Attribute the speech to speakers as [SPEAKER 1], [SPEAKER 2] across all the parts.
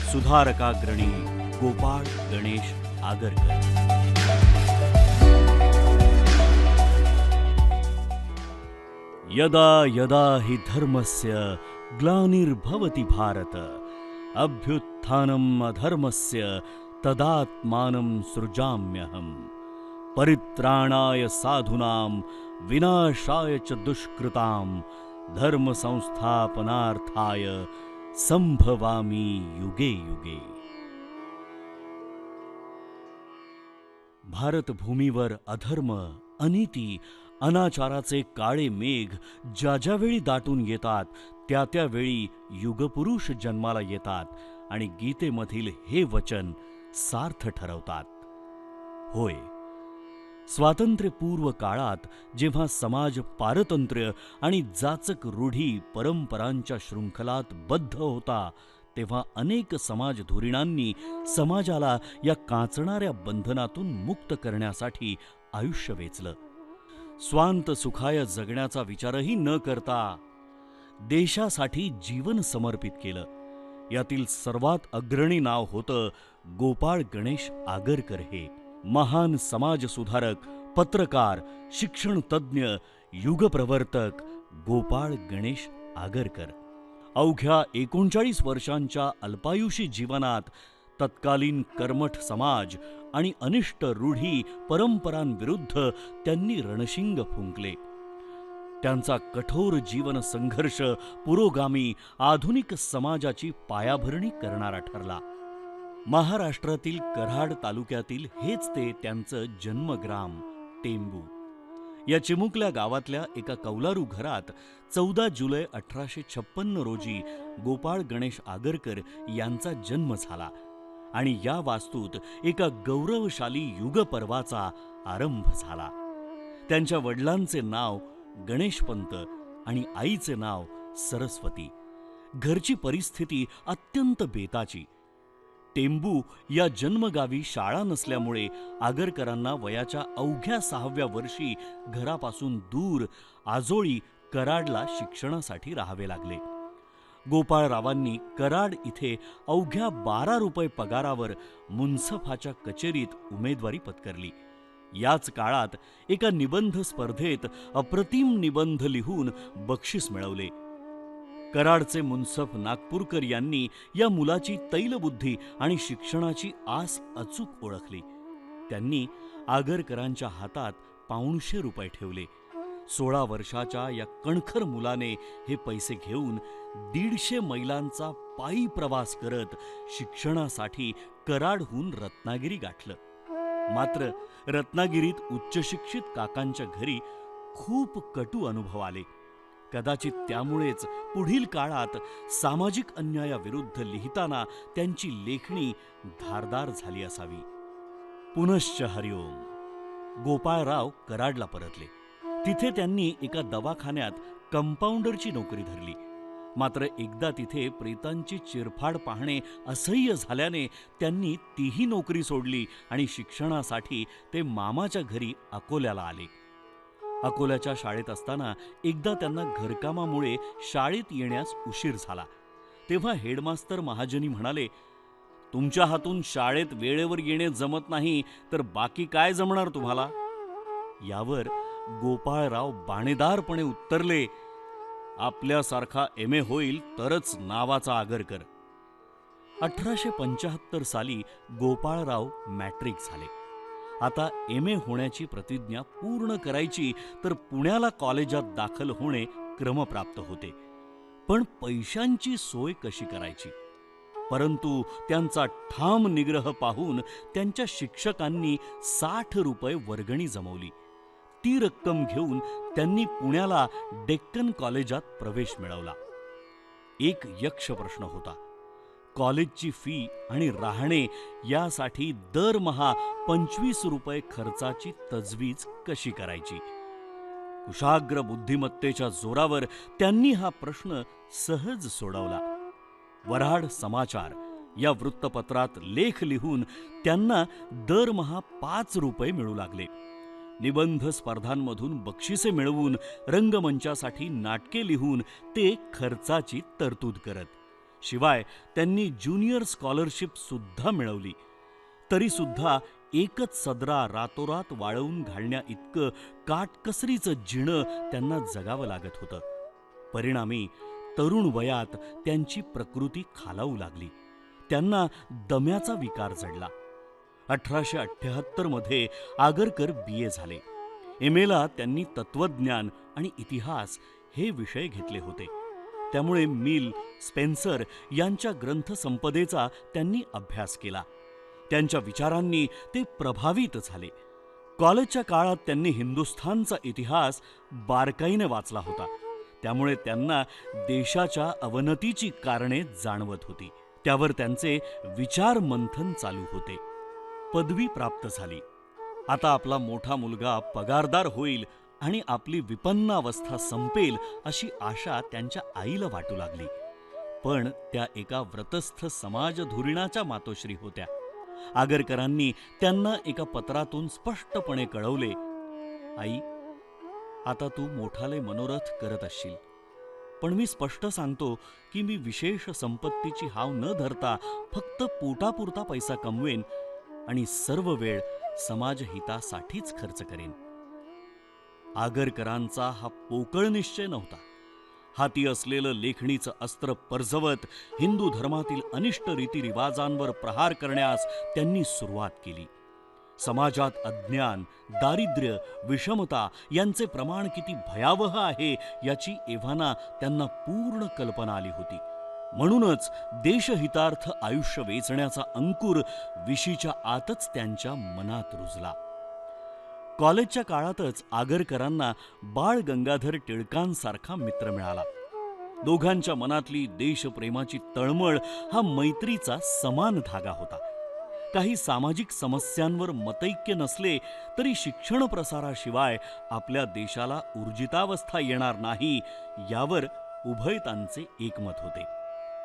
[SPEAKER 1] सुधारकाग्रणी गोपाळ गणेश आगरकर. यदा यदा हि धर्मस्य ग्लानिर्भवति भारत अभ्युत्थानम् अधर्मस्य तदात्मानं सृजाम्यहम्. परित्राणाय साधूनां विनाशाय च दुष्कृतां धर्म संस्थापनार्थाय संभवामी युगे युगे. भारतभूमीवर अधर्म, अनीती, अनाचाराचे काळे मेघ ज्या ज्यावेळी दाटून येतात त्या त्यावेळी युगपुरुष जन्माला येतात आणि गीतेमधील हे वचन सार्थ ठरवतात. होय, स्वातंत्र्यपूर्व काळात जेव्हा समाज पारतंत्र्य आणि जाचक रूढी परंपरांच्या शृंखलात बद्ध होता, तेव्हा अनेक समाजधुरीणांनी समाजाला या काचणाऱ्या बंधनातून मुक्त करण्यासाठी आयुष्य वेचलं. स्वांत सुखाय जगण्याचा विचारही न करता देशासाठी जीवन समर्पित केलं. यातील सर्वात अग्रणी नाव होतं गोपाळ गणेश आगरकर. हे महान समाजसुधारक, पत्रकार, शिक्षणतज्ज्ञ, युगप्रवर्तक गोपाळ गणेश आगरकर अवघ्या 39 वर्षांच्या अल्पायुषी जीवनात तत्कालीन कर्मठ समाज आणि अनिष्ट रूढी परंपरांविरुद्ध त्यांनी रणशिंग फुंकले. त्यांचा कठोर जीवन संघर्ष पुरोगामी आधुनिक समाजाची पायाभरणी करणारा ठरला. महाराष्ट्रातील कराड तालुक्यातील हेच ते त्यांचं जन्मग्राम टेंबू. या चिमुकल्या गावातल्या एका कौलारू घरात 14 जुलै 1856 रोजी गोपाळ गणेश आगरकर यांचा जन्म झाला आणि या वास्तूत एका गौरवशाली युगपर्वाचा आरंभ झाला. त्यांच्या वडिलांचे नाव गणेशपंत आणि आईचे नाव सरस्वती. घरची परिस्थिती अत्यंत बेताची. टेंबू या जन्मगावी शाळा नसल्यामुळे आगरकरांना वयाच्या अवघ्या 6व्या वर्षी घरापासून दूर आजोळी कराडला शिक्षणासाठी राहावे लागले. गोपाळरावांनी कराड इथे अवघ्या 12 रुपये पगारावर मुन्सफाच्या कचेरीत उमेदवारी पत्करली. याच काळात एका निबंध स्पर्धेत अप्रतिम निबंध लिहून बक्षीस मिळवले. कराडचे मुन्सफ नागपूरकर यांनी या मुलाची तैलबुद्धी आणि शिक्षणाची आस अचूक ओळखली. त्यांनी आगरकरांच्या हातात 500 रुपये ठेवले. 16 वर्षाच्या या कणखर मुलाने हे पैसे घेऊन 150 मैलांचा पायी प्रवास करत शिक्षणासाठी कराडहून रत्नागिरी गाठलं. मात्र रत्नागिरीत उच्चशिक्षित काकांच्या घरी खूप कटू अनुभव आले. कदाचित त्यामुळेच पुढील काळात सामाजिक अन्यायाविरुद्ध लिहिताना त्यांची लेखणी धारदार झाली असावी. पुनश्च हरिओम. गोपाळराव कराडला परतले. तिथे त्यांनी एका दवाखान्यात कंपाऊंडरची नोकरी धरली. मात्र एकदा तिथे प्रेतांची चिरफाड पाहणे असह्य झाल्याने त्यांनी तीही नोकरी सोडली आणि शिक्षणासाठी ते मामाच्या घरी अकोल्याला आले. अकोल्याच्या शाळेत असताना एकदा त्यांना घरकामामुळे शाळेत येण्यास उशीर झाला. तेव्हा हेडमास्तर महाजनी म्हणाले, तुमच्या हातून शाळेत वेळेवर येणे जमत नाही तर बाकी काय जमणार तुम्हाला? यावर गोपाळराव बाणेदारपणे उत्तरले, आपल्यासारखा M.A. होईल तरच नावाचा आगरकर. 1875 साली गोपाळराव मॅट्रिक झाले. आता M.A. होण्याची प्रतिज्ञा पूर्ण करायची तर पुण्याला कॉलेजात दाखल होणे क्रमप्राप्त होते. पण पैशांची सोय कशी करायची? परंतु त्यांचा ठाम निग्रह पाहून त्यांच्या शिक्षकांनी 60 रुपये वर्गणी जमवली. ती रक्कम घेऊन त्यांनी पुण्याला डेक्कन कॉलेजात प्रवेश मिळवला. एक यक्ष प्रश्न होता. कॉलेजची फी आणि राहणे यासाठी दरमहा 25 रुपये खर्चाची तजवीज कशी करायची? कुशाग्र बुद्धिमत्तेच्या जोरावर त्यांनी हा प्रश्न सहज सोडवला. वऱ्हाड समाचार या वृत्तपत्रात लेख लिहून त्यांना दरमहा 5 रुपये मिळू लागले. निबंध स्पर्धांमधून बक्षिसे मिळवून, रंगमंचासाठी नाटके लिहून ते खर्चाची तरतूद करत. शिवाय त्यांनी ज्युनियर स्कॉलरशिप सुद्धा मिळवली. तरी सुद्धा एकच सदरा रातोरात वाळवून घालण्या इतकं काटकसरीचं जिणं त्यांना जगावं लागत होतं. परिणामी तरुण वयात त्यांची प्रकृती खालावू लागली. त्यांना दम्याचा विकार जडला. 1878 मध्ये आगरकर BA झाले. MA त्यांनी तत्वज्ञान आणि इतिहास हे विषय घेतले होते. त्यामुळे मिल, स्पेन्सर यांच्या ग्रंथसंपदेचा त्यांनी अभ्यास केला. त्यांच्या विचारांनी ते प्रभावित झाले. कॉलेजच्या काळात त्यांनी हिंदुस्थानचा इतिहास बारकाईने वाचला होता. त्यामुळे त्यांना देशाच्या अवनतीची कारणे जाणवत होती. त्यावर त्यांचे विचार मंथन चालू होते. पदवी प्राप्त झाली. आता आपला मोठा मुलगा पगारदार होईल आणि आपली विपन्नावस्था संपेल अशी आशा त्यांच्या आईला वाटू लागली. पण त्या एका व्रतस्थ समाजधुरीणाच्या मातोश्री होत्या. आगरकरांनी त्यांना एका पत्रातून स्पष्टपणे कळवले, आई, आता तू मोठाले मनोरथ करत असशील, पण मी स्पष्ट सांगतो की मी विशेष संपत्तीची हाव न धरता फक्त पोटापुरता पैसा कमवेन आणि सर्व वेळ समाजहितासाठीच खर्च करेन. आगरकरांचा हा पोकळ निश्चय नव्हता. हाती असलेलं लेखणीचं अस्त्र परजवत हिंदू धर्मातील अनिष्ट रीतिरिवाजांवर प्रहार करण्यास त्यांनी सुरुवात केली. समाजात अज्ञान, दारिद्र्य, विषमता यांचे प्रमाण किती भयावह आहे याची एव्हाना त्यांना पूर्ण कल्पना आली होती. म्हणूनच देशहितार्थ आयुष्य वेचण्याचा अंकुर विशीच्या आतच त्यांच्या मनात रुजला. कॉलेजच्या काळातच आगरकरांना बाळ गंगाधर टिळकांसारखा मित्र मिळाला. दोघांच्या मनातली देशप्रेमाची तळमळ हा मैत्रीचा समान धागा होता. काही सामाजिक समस्यांवर मतैक्य नसले तरी शिक्षण प्रसाराशिवाय आपल्या देशाला ऊर्जितावस्था येणार नाही यावर उभयतांचे एकमत होते.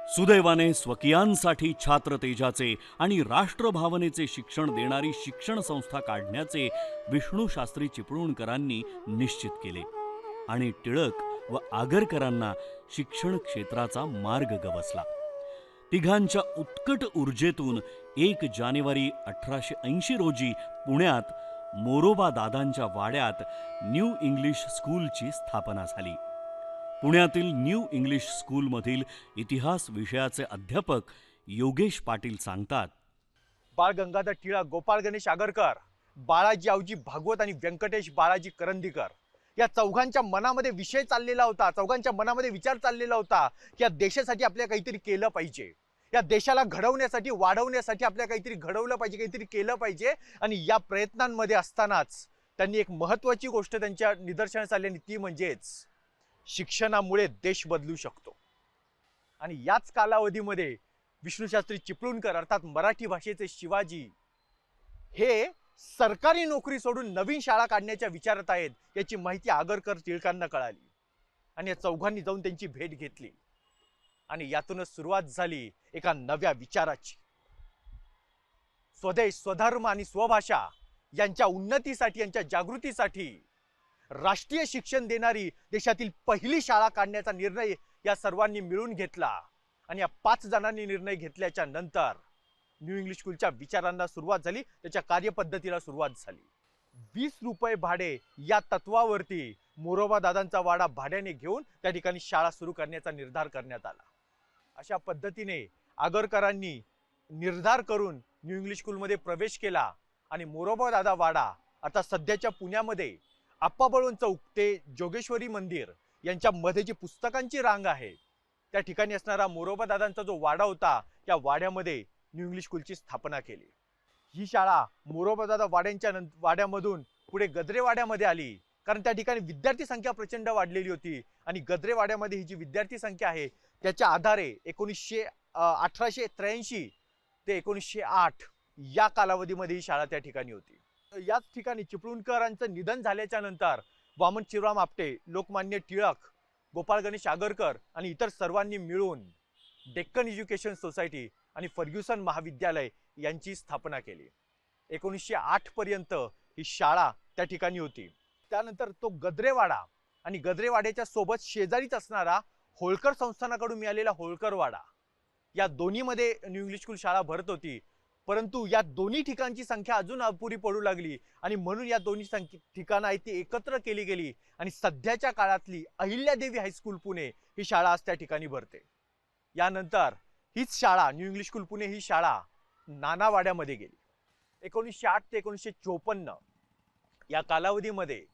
[SPEAKER 1] सुदैवाने स्वकीयांसाठी छात्र तेजाचे आणि राष्ट्रभावनेचे शिक्षण देणारी शिक्षण संस्था काढण्याचे विष्णू शास्त्री चिपळूणकरांनी निश्चित केले आणि टिळक व आगरकरांना शिक्षण क्षेत्राचा मार्ग गवसला. तिघांच्या उत्कट ऊर्जेतून 1 जानेवारी 1880 रोजी पुण्यात मोरोबा दादांच्या वाड्यात न्यू इंग्लिश स्कूलची स्थापना झाली. पुण्यातील न्यू इंग्लिश स्कूलमधील इतिहास विषयाचे अध्यापक योगेश पाटील सांगतात,
[SPEAKER 2] बाळ गंगाधर टिळक, गोपाळ गणेश आगरकर, बाळाजी आवजी भागवत आणि व्यंकटेश बाळाजी करंदीकर या चौघांच्या मनामध्ये विषय चाललेला होता. चौघांच्या मनामध्ये विचार चाललेला होता की या देशासाठी आपल्याला काहीतरी केलं पाहिजे. या देशाला घडवण्यासाठी, वाढवण्यासाठी आपल्याला काहीतरी घडवलं पाहिजे, काहीतरी केलं पाहिजे. आणि या प्रयत्नांमध्ये असतानाच त्यांनी एक महत्त्वाची गोष्ट त्यांच्या निदर्शनास आली आणि ती म्हणजेच शिक्षणामुळे देश बदलू शकतो. आणि याच कालावधीमध्ये विष्णूशास्त्री चिपळूणकर अर्थात मराठी भाषेचे शिवाजी हे सरकारी नोकरी सोडून नवीन शाळा काढण्याच्या विचारात आहेत याची माहिती आगरकर टिळकांना कळाली. आणि या चौघांनी जाऊन त्यांची भेट घेतली आणि यातूनच सुरुवात झाली एका नव्या विचाराची. स्वदेश, स्वधर्म आणि स्वभाषा यांच्या उन्नतीसाठी, यांच्या जागृतीसाठी राष्ट्रीय शिक्षण देणारी देशातील पहिली शाळा काढण्याचा निर्णय या सर्वांनी मिळून घेतला. आणि या 5 जणांनी निर्णय घेतल्याच्या नंतर न्यू इंग्लिश स्कूलच्या विचारांना सुरुवात झाली, त्याच्या कार्यपद्धतीला सुरुवात झाली. 20 रुपये भाडे या तत्वावरती मोरोबा दादांचा वाडा भाड्याने घेऊन त्या ठिकाणी शाळा सुरू करण्याचा निर्धार करण्यात आला. अशा पद्धतीने आगरकरांनी निर्धार करून न्यू इंग्लिश स्कूलमध्ये प्रवेश केला आणि मोरोबा दादा वाडा आता सध्याच्या पुण्यामध्ये आप्पाबळवंत चौक ते जोगेश्वरी मंदिर यांच्या मध्ये जी पुस्तकांची रांग आहे त्या ठिकाणी असणारा मोरोबा दादांचा जो वाडा होता त्या वाड्यामध्ये न्यू इंग्लिश स्कूलची स्थापना केली. ही शाळा मोरोबा दादा वाड्यामधून पुढे गद्रे वाड्यामध्ये आली, कारण त्या ठिकाणी विद्यार्थी संख्या प्रचंड वाढलेली होती. आणि गद्रे वाड्यामध्ये ही जी विद्यार्थी संख्या आहे त्याच्या आधारे 1883 ते 1908 या कालावधीमध्ये ही शाळा त्या ठिकाणी होती. याच ठिकाणी चिपळूणकरांचं निधन झाल्याच्या नंतर वामन शिवराम आपटे, लोकमान्य टिळक, गोपाळ गणेश आगरकर आणि इतर सर्वांनी मिळून डेक्कन एज्युकेशन सोसायटी आणि फर्ग्युसन महाविद्यालय यांची स्थापना केली. 1908 पर्यंत ही शाळा त्या ठिकाणी होती. त्यानंतर तो गद्रेवाडा आणि गद्रेवाड्याच्या सोबत शेजारीच असणारा होळकर संस्थानाकडून मिळालेला होळकर वाडा, या दोन्हीमध्ये न्यू इंग्लिश स्कूल शाळा भरत होती. परंतु या दोन्ही ठिकाणची संख्या अजून अपुरी पडू लागली आणि म्हणून या दोन्ही ठिकाणं आहेत ती एकत्र केली गेली आणि सध्याच्या काळातली अहिल्यादेवी हायस्कूल पुणे ही शाळा आज त्या ठिकाणी भरते. यानंतर हीच शाळा न्यू इंग्लिश स्कूल पुणे ही शाळा नानावाड्यामध्ये गेली. 1908 ते 1954 या कालावधीमध्ये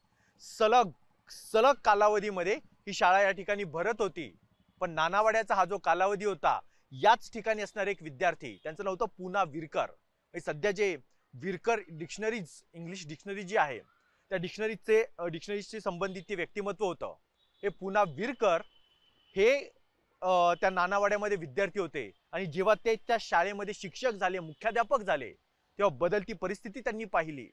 [SPEAKER 2] सलग कालावधीमध्ये ही शाळा या ठिकाणी भरत होती. पण नानावाड्याचा हा जो कालावधी होता, याच ठिकाणी असणारे एक विद्यार्थी, त्यांचं नाव होतं पुना विरकर. सध्या जे विरकर डिक्शनरीज, इंग्लिश डिक्शनरी जी आहे, त्या डिक्शनरीशी संबंधित ते व्यक्तिमत्व होतं. हे पुना विरकर हे त्या नानावाड्यामध्ये विद्यार्थी होते आणि जेव्हा ते त्या शाळेमध्ये शिक्षक झाले, मुख्याध्यापक झाले, तेव्हा बदलती परिस्थिती त्यांनी पाहिली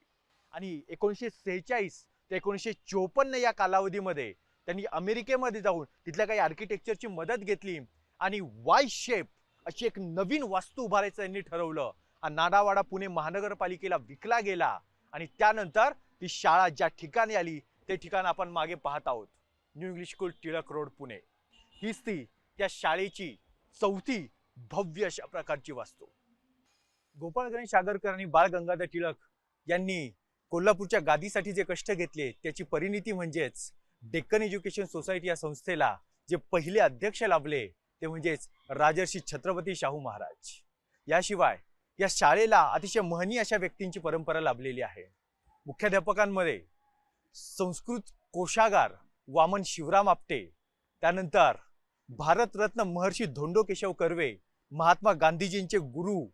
[SPEAKER 2] आणि 1946 ते 1954 या कालावधीमध्ये त्यांनी अमेरिकेमध्ये जाऊन तिथल्या काही आर्किटेक्चरची मदत घेतली आणि वाय शेप अशी एक नवीन वास्तू उभारायचं त्यांनी ठरवलं. नानावाडा पुणे महानगरपालिकेला विकला गेला आणि त्यानंतर ती शाळा ज्या ठिकाणी आली ते ठिकाण आपण मागे पाहत आहोत, new English school, Tilak road, Pune. हीच ती त्या शाळेची चौथी भव्य अशा प्रकारची वास्तू. गोपाळ गणेश आगरकर आणि बाळ गंगाधर टिळक यांनी कोल्हापूरच्या गादीसाठी जे कष्ट घेतले त्याची परिणिती म्हणजेच डेक्कन एज्युकेशन सोसायटी या संस्थेला जे पहिले अध्यक्ष लाभले ते म्हणजेच राजर्षी छत्रपती शाहू महाराज. याशिवाय या शाळेला अतिशय महनीय अशा व्यक्तींची परंपरा लाभलेली आहे. मुख्याध्यापकांमध्ये संस्कृत कोशागार वामन शिवराम आपटे, त्यानंतर भारतरत्न महर्षी धोंडो केशव कर्वे, महात्मा गांधीजींचे गुरु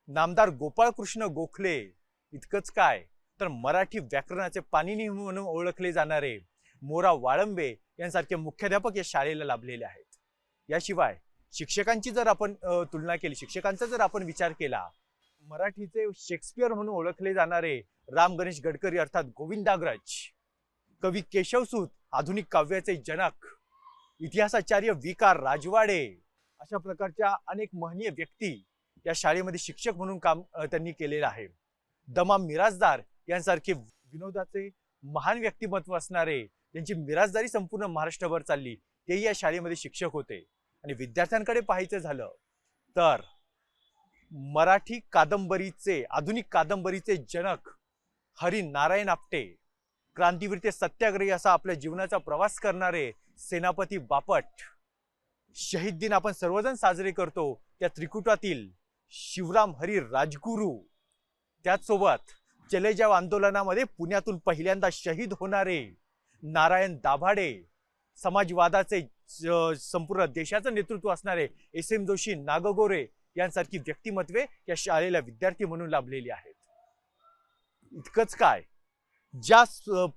[SPEAKER 2] नामदार गोपाळकृष्ण गोखले, इतकंच काय तर मराठी व्याकरणाचे पाणिनी म्हणून ओळखले जाणारे मोरा वाळंबे यांसारखे मुख्याध्यापक या शाळेला लाभलेले आहेत. याशिवाय शिक्षकांची जर आपण तुलना केली, शिक्षकांचा जर आपण विचार केला, मराठीचे शेक्सपियर म्हणून ओळखले जाणारे राम गणेश गडकरी अर्थात गोविंदाग्रज, कवी केशवसूत आधुनिक काव्याचे जनक, इतिहासाचार्य विकार राजवाडे, अशा प्रकारच्या अनेक महनीय व्यक्ती या शाळेमध्ये शिक्षक म्हणून काम त्यांनी केलेलं आहे. दमा मिराजदार यांसारखे विनोदाचे महान व्यक्तिमत्व असणारे, त्यांची मिराजदारी संपूर्ण महाराष्ट्रभर चालली, तेही या शाळेमध्ये शिक्षक होते. आणि विद्यार्थ्यांकडे पाहायचं झालं तर मराठी कादंबरीचे, आधुनिक कादंबरीचे जनक हरी नारायण आपटे, क्रांतीवीर ते सत्याग्रही असा आपल्या जीवनाचा प्रवास करणारे सेनापती बापट, शहीद दिन आपण सर्वजण साजरे करतो त्या त्रिकुटातील शिवराम हरी राजगुरू, त्याचसोबत चले जाव आंदोलनामध्ये पुण्यातून पहिल्यांदा शहीद होणारे नारायण दाभाडे, समाजवादाचे संपूर्ण देशाचं नेतृत्व असणारे एस.एम. जोशी, नागगोरे यांसारखी व्यक्तिमत्वे या शाळेला विद्यार्थी म्हणून लाभलेली आहेत. इतकंच काय, ज्या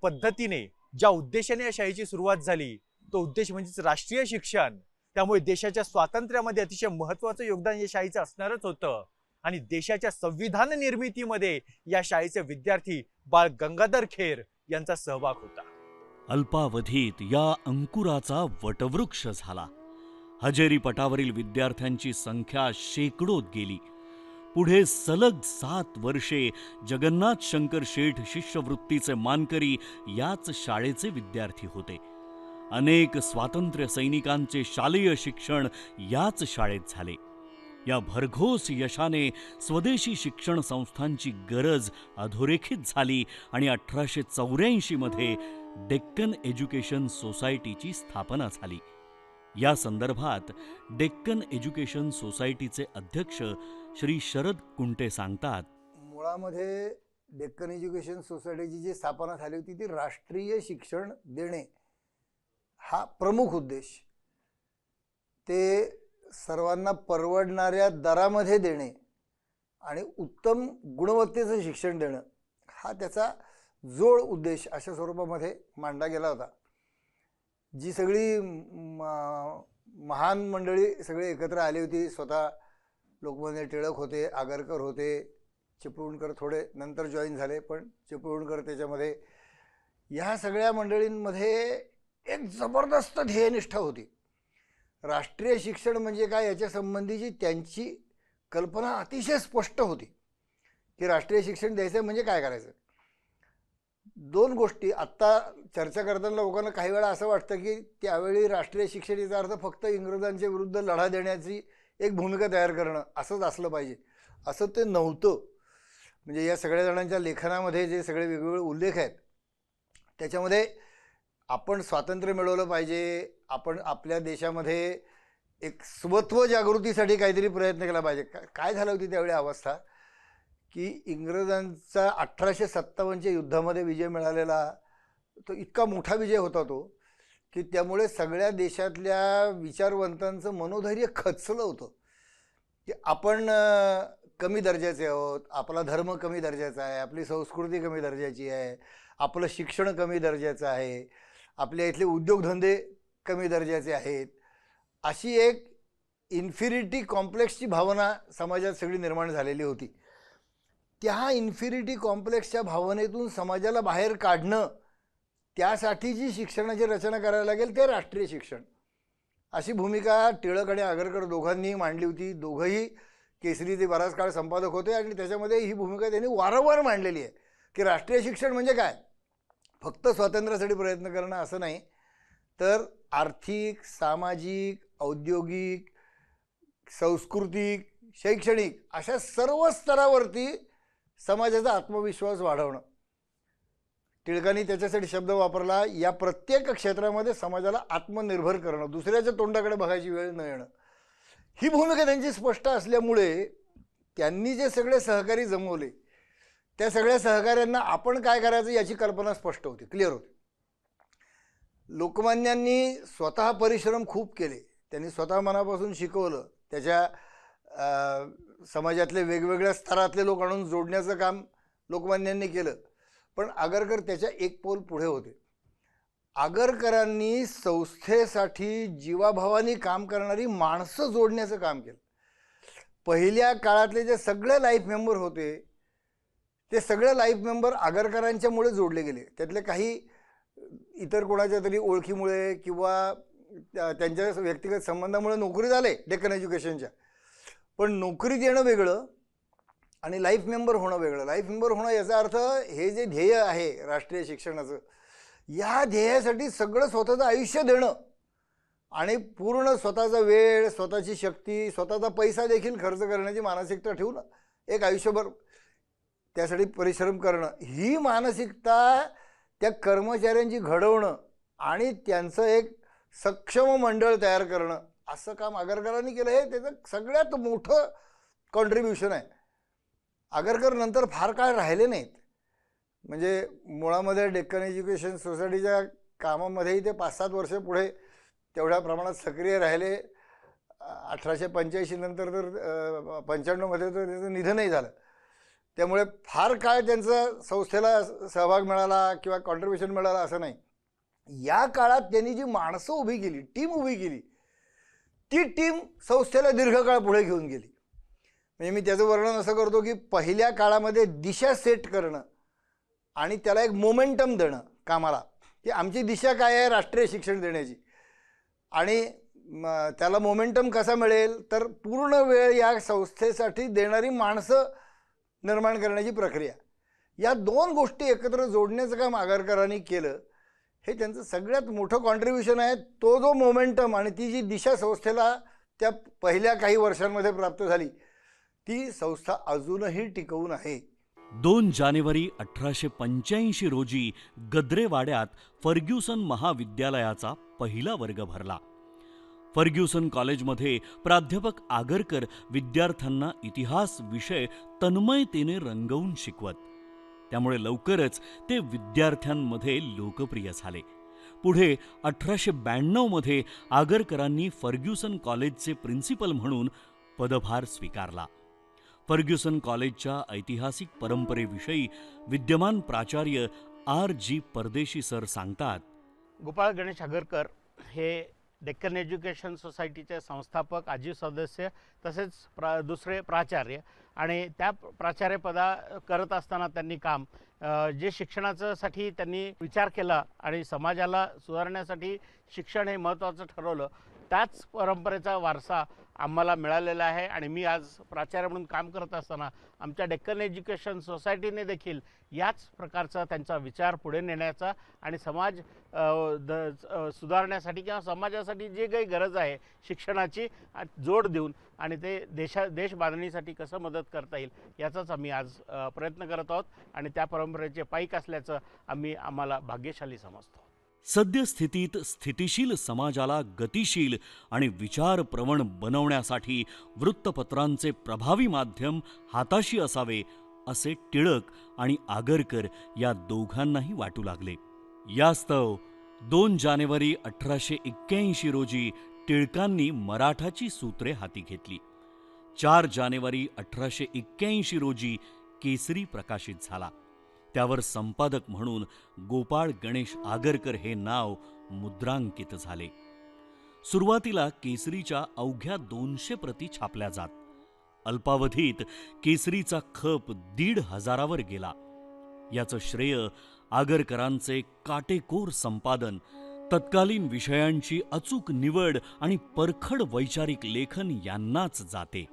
[SPEAKER 2] पद्धतीने, ज्या उद्देशाने या शाळेची सुरुवात झाली तो उद्देश म्हणजेच राष्ट्रीय शिक्षण, त्यामुळे देशाच्या स्वातंत्र्यामध्ये अतिशय महत्वाचं योगदान या शाळेचं असणारच होतं. आणि देशाच्या संविधान निर्मितीमध्ये या शाळेचे विद्यार्थी बाळ गंगाधर खेर यांचा सहभाग होता.
[SPEAKER 1] अल्पावधीत या अंकुराचा वटवृक्ष झाला. हजेरी पटावरील विद्यार्थ्यांची संख्या शेकडोत गेली. पुढे सलग 7 वर्षे जगन्नाथ शंकर शेठ शिष्यवृत्तीचे मानकरी याच शाळेचे विद्यार्थी होते. अनेक स्वातंत्र्य सैनिकांचे शालेय शिक्षण याच शाळेत झाले. या भरघोस यशाने स्वदेशी शिक्षण संस्थांची गरज अधोरेखित झाली आणि 1884 मध्ये डेक्कन एज्युकेशन सोसायटीची स्थापना झाली. या संदर्भात डेक्कन एज्युकेशन सोसायटीचे अध्यक्ष श्री शरद कुंटे सांगतात,
[SPEAKER 3] मुळामध्ये डेक्कन एज्युकेशन सोसायटीची जी स्थापना झाली होती ती राष्ट्रीय शिक्षण देणे हा प्रमुख उद्देश, ते सर्वांना परवडणाऱ्या दरामध्ये देणे आणि उत्तम गुणवत्तेचं शिक्षण देणं हा त्याचा जोड उद्देश अशा स्वरूपामध्ये मांडला गेला होता. जी सगळी महान मंडळी सगळे एकत्र आली होती. स्वतः लोकमान्य टिळक होते, आगरकर होते, चिपळूणकर थोडे नंतर जॉईन झाले, पण चिपळूणकर त्याच्यामध्ये. ह्या सगळ्या मंडळींमध्ये एक जबरदस्त ध्येयनिष्ठा होती. राष्ट्रीय शिक्षण म्हणजे काय याच्या संबंधीची त्यांची कल्पना अतिशय स्पष्ट होती की राष्ट्रीय शिक्षण द्यायचं म्हणजे काय करायचं. दोन गोष्टी आत्ता चर्चा करताना लोकांना काही वेळा असं वाटतं की त्यावेळी राष्ट्रीय शिक्षण याचा अर्थ फक्त इंग्रजांच्या विरुद्ध लढा देण्याची एक भूमिका तयार करणं असंच असलं पाहिजे. असं ते नव्हतं. म्हणजे या सगळ्या जणांच्या लेखनामध्ये जे सगळे वेगवेगळे उल्लेख आहेत त्याच्यामध्ये आपण स्वातंत्र्य मिळवलं पाहिजे, आपण आपल्या देशामध्ये एक स्वत्व जागृतीसाठी काहीतरी प्रयत्न केला पाहिजे. काय झालं होती त्यावेळी अवस्था की इंग्रजांचा 1857च्या युद्धामध्ये विजय मिळालेला तो इतका मोठा विजय होता तो की त्यामुळे सगळ्या देशातल्या विचारवंतांचं मनोधैर्य खचलं होतं की आपण कमी दर्जाचे आहोत, आपला धर्म कमी दर्जाचा आहे, आपली संस्कृती कमी दर्जाची आहे, आपलं शिक्षण कमी दर्जाचं आहे, आपल्या इथले उद्योगधंदे कमी दर्जाचे आहेत. अशी एक इन्फिरिटी कॉम्प्लेक्सची भावना समाजात सगळी निर्माण झालेली होती. त्या इन्फिरिटी कॉम्प्लेक्सच्या भावनेतून समाजाला बाहेर काढणं, त्यासाठी जी शिक्षणाची रचना करायला लागेल ते राष्ट्रीय शिक्षण, अशी भूमिका टिळक आणि आगरकर दोघांनीही मांडली होती. दोघंही केसरीचे बराच काळ संपादक होते आणि त्याच्यामध्ये ही भूमिका त्यांनी वारंवार मांडलेली आहे की राष्ट्रीय शिक्षण म्हणजे काय, फक्त स्वातंत्र्यासाठी प्रयत्न करणं असं नाही, तर आर्थिक, सामाजिक, औद्योगिक, सांस्कृतिक, शैक्षणिक अशा सर्व स्तरावरती समाजाचा आत्मविश्वास वाढवणं. टिळकांनी त्याच्यासाठी शब्द वापरला, या प्रत्येक क्षेत्रामध्ये समाजाला आत्मनिर्भर करणं, दुसऱ्याच्या तोंडाकडे बघायची वेळ न येणं. ही भूमिका त्यांची स्पष्ट असल्यामुळे त्यांनी जे सगळे सहकारी जमवले त्या सगळ्या सहकाऱ्यांना आपण काय करायचं याची कल्पना स्पष्ट होती, क्लिअर होती. लोकमान्यांनी स्वतः परिश्रम खूप केले, त्यांनी स्वतः मनापासून शिकवलं, त्याच्या समाजातले वेगवेगळ्या स्तरातले लोक आणून जोडण्याचं काम लोकमान्यांनी केलं. पण आगरकर त्याच्या एक पाऊल पुढे होते. आगरकरांनी संस्थेसाठी जीवाभावानी काम करणारी माणसं जोडण्याचं काम केलं. पहिल्या काळातले जे सगळे लाईफ मेंबर होते ते सगळे लाईफ मेंबर आगरकरांच्यामुळे जोडले गेले. त्यातले काही इतर कोणाच्या तरी ओळखीमुळे किंवा त्यांच्या व्यक्तिगत संबंधामुळे नोकरी झाले डेक्कन एज्युकेशनच्या, पण नोकरीत येणं वेगळं आणि लाईफ मेंबर होणं वेगळं. लाईफ मेंबर होणं याचा अर्थ हे जे ध्येय आहे राष्ट्रीय शिक्षणाचं, या ध्येयासाठी सगळं स्वतःचं आयुष्य देणं आणि पूर्ण स्वतःचा वेळ, स्वतःची शक्ती, स्वतःचा पैसा देखील खर्च करण्याची मानसिकता ठेवून एक आयुष्यभर त्यासाठी परिश्रम करणं, ही मानसिकता त्या कर्मचाऱ्यांची घडवणं आणि त्यांचं एक सक्षम मंडळ तयार करणं, असं काम आगरकरांनी केलं. हे त्याचं सगळ्यात मोठं कॉन्ट्रीब्युशन आहे. आगरकर नंतर फार काळ राहिले नाहीत. म्हणजे मुळामध्ये डेक्कन एज्युकेशन सोसायटीच्या कामामध्येही ते 5-7 वर्ष पुढे तेवढ्या प्रमाणात सक्रिय राहिले. 1885 नंतर तर 95मध्ये तर त्याचं निधनही झालं. त्यामुळे फार काळ त्यांचा संस्थेला सहभाग मिळाला किंवा कॉन्ट्रीब्युशन मिळाला असं नाही. या काळात त्यांनी जी माणसं उभी केली, टीम उभी केली, ती टीम संस्थेला दीर्घकाळ पुढे घेऊन गेली. म्हणजे मी त्याचं वर्णन असं करतो की पहिल्या काळामध्ये दिशा सेट करणं आणि त्याला एक मोमेंटम देणं कामाला, की आमची दिशा काय आहे राष्ट्रीय शिक्षण देण्याची, आणि त्याला मोमेंटम कसा मिळेल तर पूर्ण वेळ या संस्थेसाठी देणारी माणसं निर्माण करण्याची प्रक्रिया. या दोन गोष्टी एकत्र जोडण्याचं काम आगरकरांनी केलं. हे त्यांचं सगळ्यात मोठं कॉन्ट्रीब्युशन आहे. तो जो मोमेंटम आणि ती जी दिशा संस्थेला त्या पहिल्या काही वर्षांमध्ये प्राप्त झाली, ती संस्था अजूनही टिकवून आहे.
[SPEAKER 1] 2 जानेवारी 1885 रोजी गद्रेवाड्यात फर्ग्युसन महाविद्यालयाचा पहिला वर्ग भरला. फर्ग्युसन कॉलेजमध्ये प्राध्यापक आगरकर विद्यार्थ्यांना इतिहास विषय तन्मयतेने रंगवून शिकवत. त्यामुळे लवकरच ते विद्यार्थ्यांमध्ये लोकप्रिय झाले. पुढे 1892 मध्ये आगरकरांनी फर्ग्युसन कॉलेजचे प्रिन्सिपल म्हणून पदभार स्वीकारला. फर्ग्युसन कॉलेजच्या ऐतिहासिक परंपरेविषयी विद्यमान प्राचार्य R.G. परदेशी सर सांगतात,
[SPEAKER 2] गोपाळ गणेश आगरकर हे
[SPEAKER 4] डेक्कन एज्युकेशन सोसायटीचे संस्थापक, आजीव सदस्य, तसेच दुसरे प्राचार्य. आणि त्या प्राचार्यपदा करत असताना त्यांनी काम जे शिक्षणासाठी त्यांनी विचार केला आणि समाजाला सुधारण्यासाठी शिक्षण हे महत्त्वाचं ठरवलं, त्याच परंपरेचा वारसा आम्हाला मिळालेला आहे. आणि मी आज प्राचार्य म्हणून काम करत असताना आमच्या डेक्कन एज्युकेशन सोसायटीने देखील याच प्रकारचा त्यांचा विचार पुढे नेण्याचा आणि समाज सुधारण्यासाठी किंवा समाजासाठी जे काही गरज आहे शिक्षणाची जोड देऊन आणि ते देश बांधणीसाठी कसं मदत करता येईल याचाच आम्ही आज प्रयत्न करत आहोत. आणि त्या परंपरेचे पाईक असल्याचं आम्हाला भाग्यशाली समजतो.
[SPEAKER 1] सद्यस्थितीत स्थितिशील समाजाला गतिशील आणि विचारप्रवण बनवण्यासाठी वृत्तपत्रांचे प्रभावी माध्यम हाताशी असावे असे टिळक आणि आगरकर या दोघांनाही वाटू लागले. यास्तव 2 जानेवारी 1881 रोजी टिळकांनी मराठाची सूत्रे हाती घेतली. 4 जानेवारी 1881 रोजी केसरी प्रकाशित झाला. त्यावर संपादक म्हणून गोपाळ गणेश आगरकर हे नाव मुद्रांकित झाले. सुरुवातीला केसरीच्या अवघ्या 200 प्रती छापल्या जात. अल्पावधीत केसरीचा खप 1,500 गेला. याचं श्रेय आगरकरांचे काटेकोर संपादन, तत्कालीन विषयांची अचूक निवड आणि परखड वैचारिक लेखन यांनाच जाते.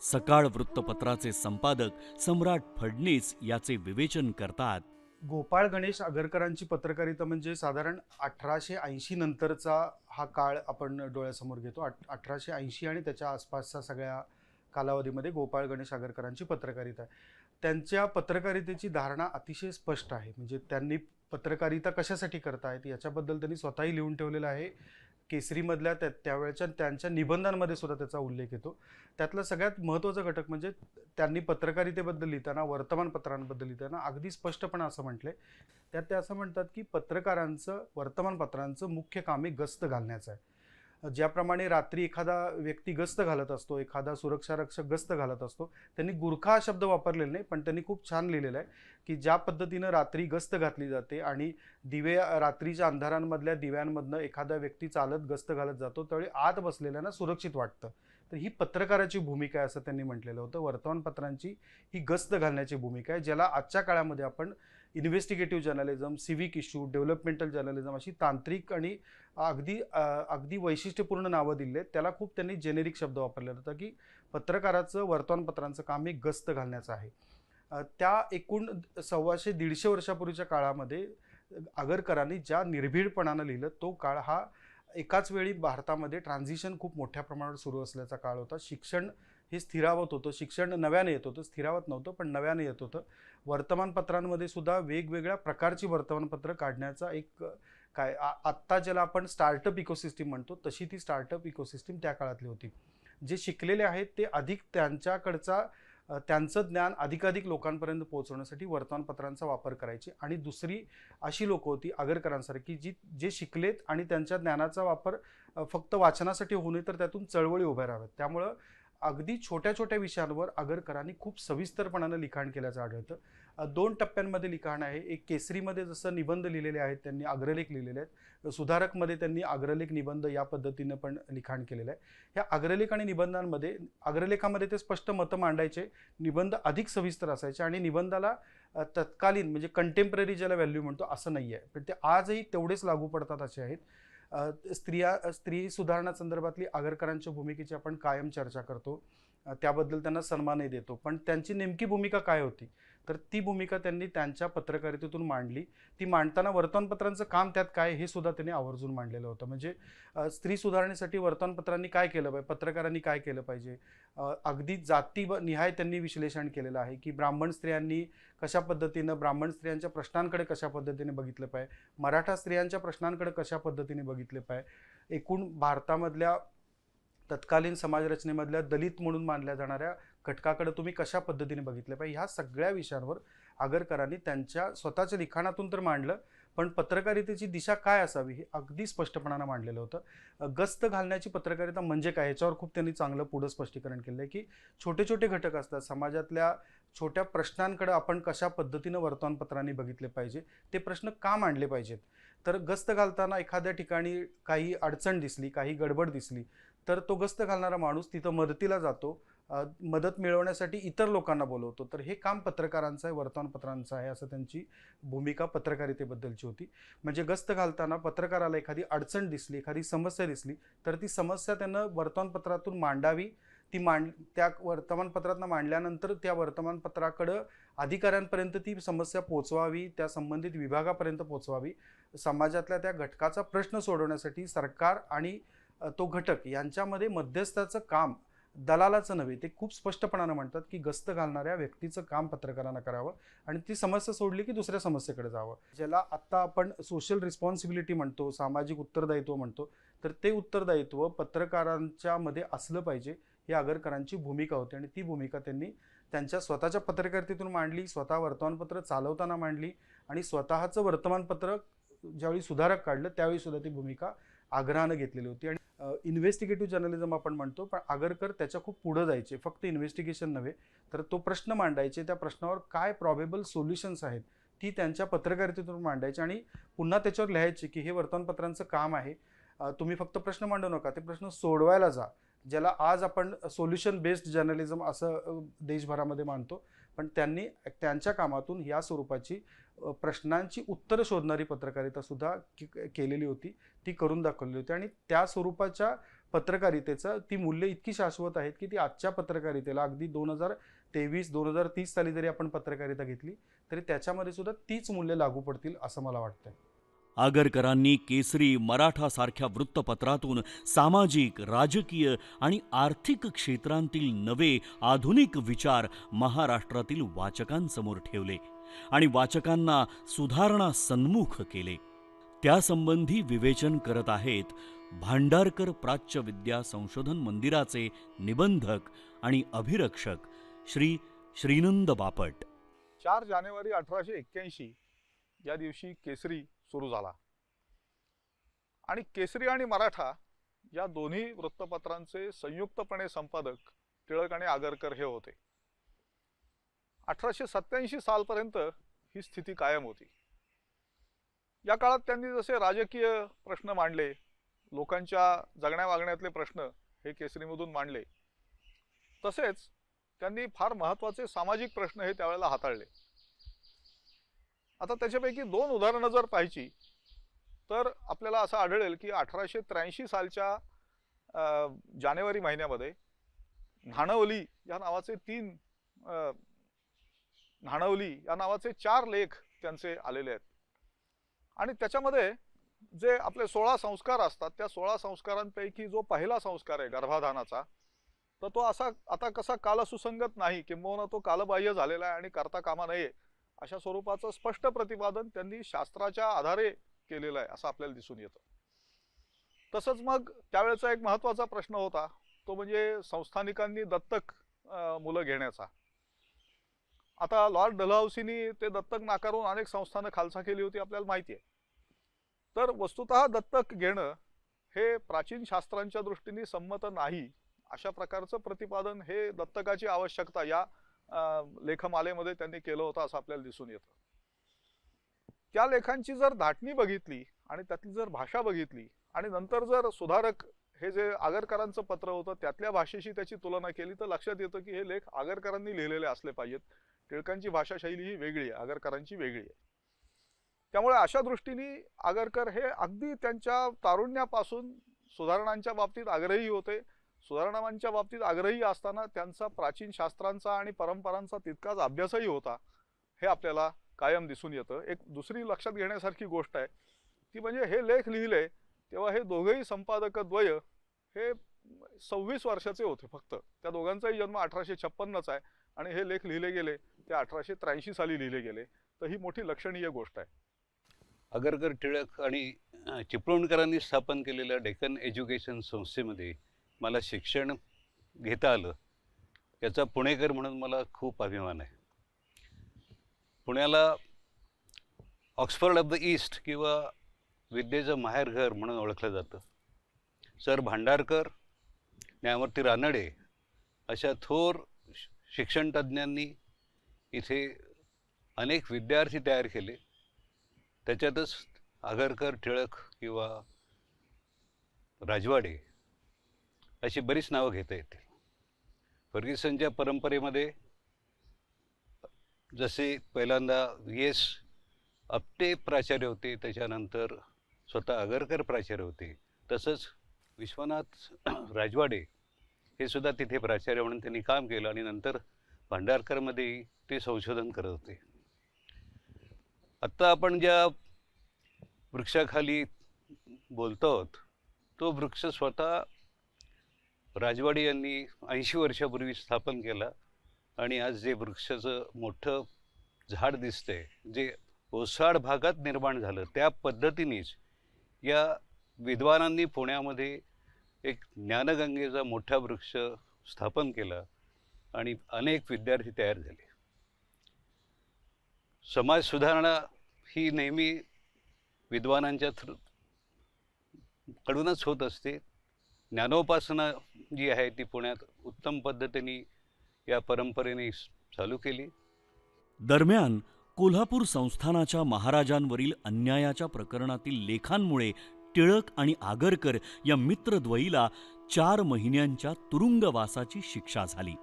[SPEAKER 1] सकाळ वृत्तपत्राचे संपादक सम्राट फडणीस याचे विवेचन करतात.
[SPEAKER 5] गोपाळ गणेश आगरकरांची पत्रकारिता म्हणजे साधारण 1880 नंतरचा हा काळ आपण डोळ्यासमोर घेतो. 1880 आणि त्याच्या आसपासच्या सगळ्या कालावधीमध्ये गोपाळ गणेश आगरकरांची पत्रकारिता आहे. त्यांच्या पत्रकारितेची धारणा अतिशय स्पष्ट आहे. म्हणजे त्यांनी पत्रकारिता कशासाठी करतायत याच्याबद्दल त्यांनी स्वतःही लिहून ठेवलेलं आहे. केसरीमधल्या त्यावेळच्या त्यांच्या निबंधांमध्ये सुद्धा त्याचा उल्लेख येतो. त्यातला सगळ्यात महत्त्वाचा घटक म्हणजे त्यांनी पत्रकारितेबद्दल लिहिताना, वर्तमानपत्रांबद्दल लिहिताना अगदी स्पष्टपणे असं म्हटलंय. त्यात ते असं म्हणतात की पत्रकारांचं, वर्तमानपत्रांचं मुख्य काम हे गस्त घालण्याचं आहे. ज्याप्रमाणे रात्री एखादा व्यक्ती गस्त घालत असतो, एखादा सुरक्षा रक्षक गस्त घालत असतो, त्यांनी गुरखा हा शब्द वापरलेला नाही, पण त्यांनी खूप छान लिहिलेला आहे की ज्या पद्धतीनं रात्री गस्त घातली जाते आणि रात्रीच्या अंधारांमधल्या दिव्यांमधनं एखादा व्यक्ती चालत गस्त घालत जातो, त्यावेळी आत बसलेल्यांना सुरक्षित वाटतं. तर ही पत्रकाराची भूमिका आहे असं त्यांनी म्हटलेलं होतं. वर्तमानपत्रांची ही गस्त घालण्याची भूमिका आहे, ज्याला आजच्या काळामध्ये आपण investigative journalism, civic issue, developmental journalism अशी तांत्रिक आणि अगदी वैशिष्ट्यपूर्ण नावं दिली आहेत. त्याला खूप त्यांनी जेनेरिक शब्द वापरलेला होता की पत्रकाराचं, वर्तमानपत्रांचं काम हे गस्त घालण्याचं आहे. त्या एकूण 125-150 वर्षापूर्वीच्या काळामध्ये आगरकरांनी ज्या निर्भीडपणानं लिहिलं, तो काळ हा एकाच वेळी भारतामध्ये ट्रान्झिशन खूप मोठ्या प्रमाणावर सुरू असल्याचा काळ होता. शिक्षण हे स्थिरावत होतं, शिक्षण नव्याने येत होतं, स्थिरावत नव्हतं पण नव्याने येत होतं. वर्तमानपत्रांमध्ये सुद्धा वेगवेगळ्या प्रकारची वर्तमानपत्र काढण्याचा एक आत्ता ज्याला आपण स्टार्टअप इकोसिस्टीम म्हणतो, तशी ती स्टार्टअप इकोसिस्टीम त्या काळातली होती. जे शिकलेले आहेत ते अधिक त्यांचं ज्ञान अधिकाधिक लोकांपर्यंत पोहोचवण्यासाठी वर्तमानपत्रांचा वापर करायचे. आणि दुसरी अशी लोक होती आगरकरांसारखी जे शिकलेत आणि त्यांच्या ज्ञानाचा वापर फक्त वाचनासाठी होऊ नये तर त्यातून चळवळी उभ्या राहाव्यात. त्यामुळं अगदी छोट्या छोट्या विषयांवर आगरकरांनी खूप सविस्तरपणानं लिखाण केल्याचं आढळतं. 2 टप्प्यांमध्ये लिखाण आहे. एक केसरीमध्ये जसं निबंध लिहिलेले आहेत त्यांनी, अग्रलेख लिहिलेले आहेत. सुधारकमध्ये त्यांनी अग्रलेख निबंध या पद्धतीनं पण लिखाण केलेलं आहे. ह्या अग्रलेख आणि निबंधांमध्ये, अग्रलेखामध्ये ते स्पष्ट मतं मांडायचे, निबंध अधिक सविस्तर असायचे आणि निबंधाला तत्कालीन म्हणजे कंटेम्पररी ज्याला व्हॅल्यू म्हणतो असं नाही आहे, पण ते आजही तेवढेच लागू पडतात असे आहेत. स्त्री सुधारणा संदर्भातली आगरकरांच्या भूमिकेची आपण कायम चर्चा करतो, त्याबद्दल त्यांना सन्मानही देतो. पण त्यांची नेमकी भूमिका काय होती तर ती भूमिका त्यांनी त्यांच्या पत्रकारितेतून मांडली. ती मांडताना वर्तमानपत्रांचं काम त्यात काय हे सुद्धा त्यांनी आवर्जून मांडलेलं होतं. म्हणजे स्त्री सुधारणेसाठी वर्तमानपत्रांनी काय केलं पाहिजे, पत्रकारांनी काय केलं पाहिजे, अगदी जातीनिहाय त्यांनी विश्लेषण केलेलं आहे की ब्राह्मण स्त्रियांनी कशा पद्धतीनं, ब्राह्मण स्त्रियांच्या प्रश्नांकडे कशा पद्धतीने बघितलं पाहिजे, मराठा स्त्रियांच्या प्रश्नांकडे कशा पद्धतीने बघितले पाहिजे, एकूण भारतामधल्या तत्कालीन समाजरचनेमधल्या दलित म्हणून मानल्या जाणाऱ्या घटकाकडे तुम्ही कशा पद्धतीने बघितले पाहिजे, ह्या सगळ्या विषयांवर आगरकरांनी त्यांच्या स्वतःच्या लिखाणातून तर मांडलं, पण पत्रकारितेची दिशा काय असावी हे अगदी स्पष्टपणानं मांडलेलं होतं. गस्त घालण्याची पत्रकारिता म्हणजे काय याच्यावर खूप त्यांनी चांगलं पुढं स्पष्टीकरण केलं आहे की छोटे छोटे घटक असतात समाजातल्या, छोट्या प्रश्नांकडे आपण कशा पद्धतीनं वर्तमानपत्रांनी बघितले पाहिजे, ते प्रश्न का मांडले पाहिजेत. तर गस्त घालताना एखाद्या ठिकाणी काही अडचण दिसली, काही गडबड दिसली, तर तो गस्त घालणारा माणूस तिथं मदतीला जातो, मदत मिळवण्यासाठी इतर लोकांना बोलवतो. तर हे काम पत्रकारांचं आहे, वर्तमानपत्रांचं आहे, असं त्यांची भूमिका पत्रकारितेबद्दलची होती. म्हणजे गस्त घालताना पत्रकाराला एखादी अडचण दिसली, एखादी समस्या दिसली, तर ती समस्या त्यानं वर्तमानपत्रातून मांडावी. त्या वर्तमानपत्रातनं मांडल्यानंतर त्या वर्तमानपत्राकडं अधिकाऱ्यांपर्यंत ती समस्या पोचवावी, त्या संबंधित विभागापर्यंत पोचवावी. समाजातल्या त्या घटकाचा प्रश्न सोडवण्यासाठी सरकार आणि तो घटक यांच्यामध्ये मध्यस्थाचं काम दलालाचं नव्हे, ते खूप स्पष्टपणानं म्हणतात की गस्त घालणाऱ्या व्यक्तीचं काम पत्रकारांना करावं आणि ती समस्या सोडली की दुसऱ्या समस्येकडे जावं. ज्याला आत्ता आपण सोशल रिस्पॉन्सिबिलिटी म्हणतो, सामाजिक उत्तरदायित्व म्हणतो, तर ते उत्तरदायित्व पत्रकारांच्या मध्ये असलं पाहिजे, ही आगरकरांची भूमिका होती. आणि ती भूमिका त्यांनी त्यांच्या स्वतःच्या पत्रकारितेतून मांडली, स्वतः वर्तमानपत्र चालवताना मांडली आणि स्वतःचं वर्तमानपत्र ज्यावेळी सुधारक काढलं त्यावेळी सुद्धा ती भूमिका आग्रहानं घेतलेली होती. आणि इन्व्हेस्टिगेटिव्ह जर्नलिझम आपण म्हणतो, पण आगरकर त्याच्या खूप पुढं जायचे. फक्त इन्व्हेस्टिगेशन नव्हे, तर तो प्रश्न मांडायचे, त्या प्रश्नावर काय प्रॉबेबल सोल्युशन्स आहेत ती त्यांच्या पत्रकारितेतून मांडायची आणि पुन्हा त्याच्यावर लिहायचे की हे वर्तमानपत्रांचं काम आहे, तुम्ही फक्त प्रश्न मांडू नका, ते प्रश्न सोडवायला जा. ज्याला आज आपण सोल्युशन बेस्ड जर्नलिझम असं देशभरामध्ये मानतो, पण त्यांनी त्यांच्या कामातून या स्वरूपाची प्रश्नांची उत्तरं शोधणारी पत्रकारिता सुद्धा केलेली होती, ती करून दाखवली होती. आणि त्या स्वरूपाच्या पत्रकारितेचं ती मूल्य इतकी शाश्वत आहेत की ती आजच्या पत्रकारितेला अगदी 2023-2030 साली जरी आपण पत्रकारिता घेतली तरी त्याच्यामध्ये सुद्धा तीच मूल्य लागू पडतील असं मला वाटतंय.
[SPEAKER 1] आगरकरांनी केसरी, मराठा सारख्या वृत्तपत्रातून सामाजिक, राजकीय आणि आर्थिक क्षेत्रांतील नवे आधुनिक विचार महाराष्ट्रातील वाचकांसमोर ठेवले आणि वाचकांना सुधारणा सन्मुख केले. त्यासंबंधी विवेचन करत आहेत भांडारकर प्राच्य विद्या संशोधन मंदिराचे निबंधक आणि अभिरक्षक श्री श्रीनंद बापट.
[SPEAKER 6] 4 जानेवारी 1881 या दिवशी केसरी सुरू झाला आणि केसरी आणि मराठा या दोन्ही वृत्तपत्रांचे संयुक्तपणे संपादक टिळक आणि आगरकर हे होते. 1887 सालपर्यंत ही स्थिती कायम होती. या काळात त्यांनी जसे राजकीय प्रश्न मांडले, लोकांच्या जगण्या वागण्यातले प्रश्न हे केसरीमधून मांडले, तसेच त्यांनी फार महत्त्वाचे सामाजिक प्रश्न हे त्यावेळेला हाताळले. आता त्याच्यापैकी 2 उदाहरणं जर पाहिची तर आपल्याला असं आढळेल की 1883 सालच्या जानेवारी महिन्यामध्ये न्हाणवली या नावाचे 4 लेख त्यांचे आलेले आहेत. आणि त्याच्यामध्ये जे आपले 16 संस्कार असतात, त्या 16 संस्कारांपैकी जो पहिला संस्कार आहे गर्भाधानाचा, तर तो असा आता कसा कालसुसंगत नाही, किंबहुना तो कालबाह्य झालेला आहे आणि करता कामा नये, अशा स्वरूपाचं स्पष्ट प्रतिपादन त्यांनी शास्त्राच्या आधारे केलेलं आहे असं आपल्याला दिसून येतं. तसंच मग त्यावेळेचा एक महत्त्वाचा प्रश्न होता, तो म्हणजे संस्थानिकांनी दत्तक मुलं घेण्याचा. आता लॉर्ड डलहौसीनी ते दत्तक नाकारून अनेक संस्थानं खालसा केली होती आपल्याला माहिती आहे. तर वस्तुतः दत्तक घेणं हे प्राचीन शास्त्रांच्या दृष्टीने संमत नाही, अशा प्रकारचं प्रतिपादन हे दत्तकाची आवश्यकता या लेखमालेमध्ये त्यांनी केलं होतं असं आपल्याला दिसून येतं. त्या लेखांची जर धाटणी बघितली आणि त्यातली जर भाषा बघितली आणि नंतर जर सुधारक हे जे आगरकरांचं पत्र होतं त्यातल्या भाषेशी त्याची तुलना केली तर लक्षात येतं की हे लेख आगरकरांनी लिहिलेले असले पाहिजेत. टिळकांची भाषाशैली ही वेगळी आहे, आगरकरांची वेगळी आहे. त्यामुळे अशा दृष्टीने आगरकर हे अगदी त्यांच्या तारुण्यापासून सुधारणांच्या बाबतीत आग्रही होते. सुधारणांच्या बाबतीत आग्रही असताना त्यांचा प्राचीन शास्त्रांचा आणि परंपरांचा तितकाच अभ्यासही होता, हे आपल्याला कायम दिसून येतं. एक दुसरी लक्षात घेण्यासारखी गोष्ट आहे ती म्हणजे हे लेख लिहिले तेव्हा हे दोघेही संपादकद्वय हे 26 वर्षाचे होते फक्त. त्या दोघांचाही जन्म 1856च आहे आणि हे लेख लिहिले गेले ते 1883 साली लिहिले गेले. तर ही मोठी लक्षणीय गोष्ट आहे.
[SPEAKER 7] आगरकर, टिळक आणि चिपळूणकरांनी स्थापन केलेल्या डेक्कन एज्युकेशन संस्थेमध्ये मला शिक्षण घेता आलं, याचा पुणेकर म्हणून मला खूप अभिमान आहे. पुण्याला ऑक्सफर्ड ऑफ द ईस्ट किंवा विद्येचं माहेरघर म्हणून ओळखलं जातं. सर भांडारकर, न्यायमूर्ती रानडे अशा थोर शिक्षणतज्ज्ञांनी इथे अनेक विद्यार्थी तयार केले. त्याच्यातच आगरकर, टिळक किंवा राजवाडे अशी बरीच नावं घेता येतील. फर्ग्युसनच्या परंपरेमध्ये जसे पहिल्यांदा V.S. आपटे प्राचार्य होते, त्याच्यानंतर स्वतः आगरकर प्राचार्य होते, तसंच विश्वनाथ राजवाडे हे सुद्धा तिथे प्राचार्य म्हणून त्यांनी काम केलं आणि नंतर भांडारकरमध्येही ते संशोधन करत होते. आत्ता आपण ज्या वृक्षाखाली बोलतो आहोत तो वृक्ष स्वतः राजवाडे यांनी 80 वर्षापूर्वी स्थापन केला आणि आज जे वृक्षाचं मोठं झाड दिसतंय, जे ओसाड भागात निर्माण झालं, त्या पद्धतीनेच या विद्वानांनी पुण्यामध्ये एक ज्ञानगंगेचा मोठा वृक्ष स्थापन केला आणि अनेक विद्यार्थी तयार झाले. समाज सुधारणा ही नेहमी विद्वानांच्या कडूनच होत असते. ज्ञानोपासना जी आहे ती पुण्यात उत्तम पद्धतीने या परंपरेने चालू केली.
[SPEAKER 1] दरम्यान कोल्हापूर संस्थानाच्या महाराजांवरील अन्यायाच्या प्रकरणातील लेखांमुळे टिळक आणि आगरकर या मित्रद्वयीला 4 महिन्यांच्या तुरुंगवासाची शिक्षा झाली.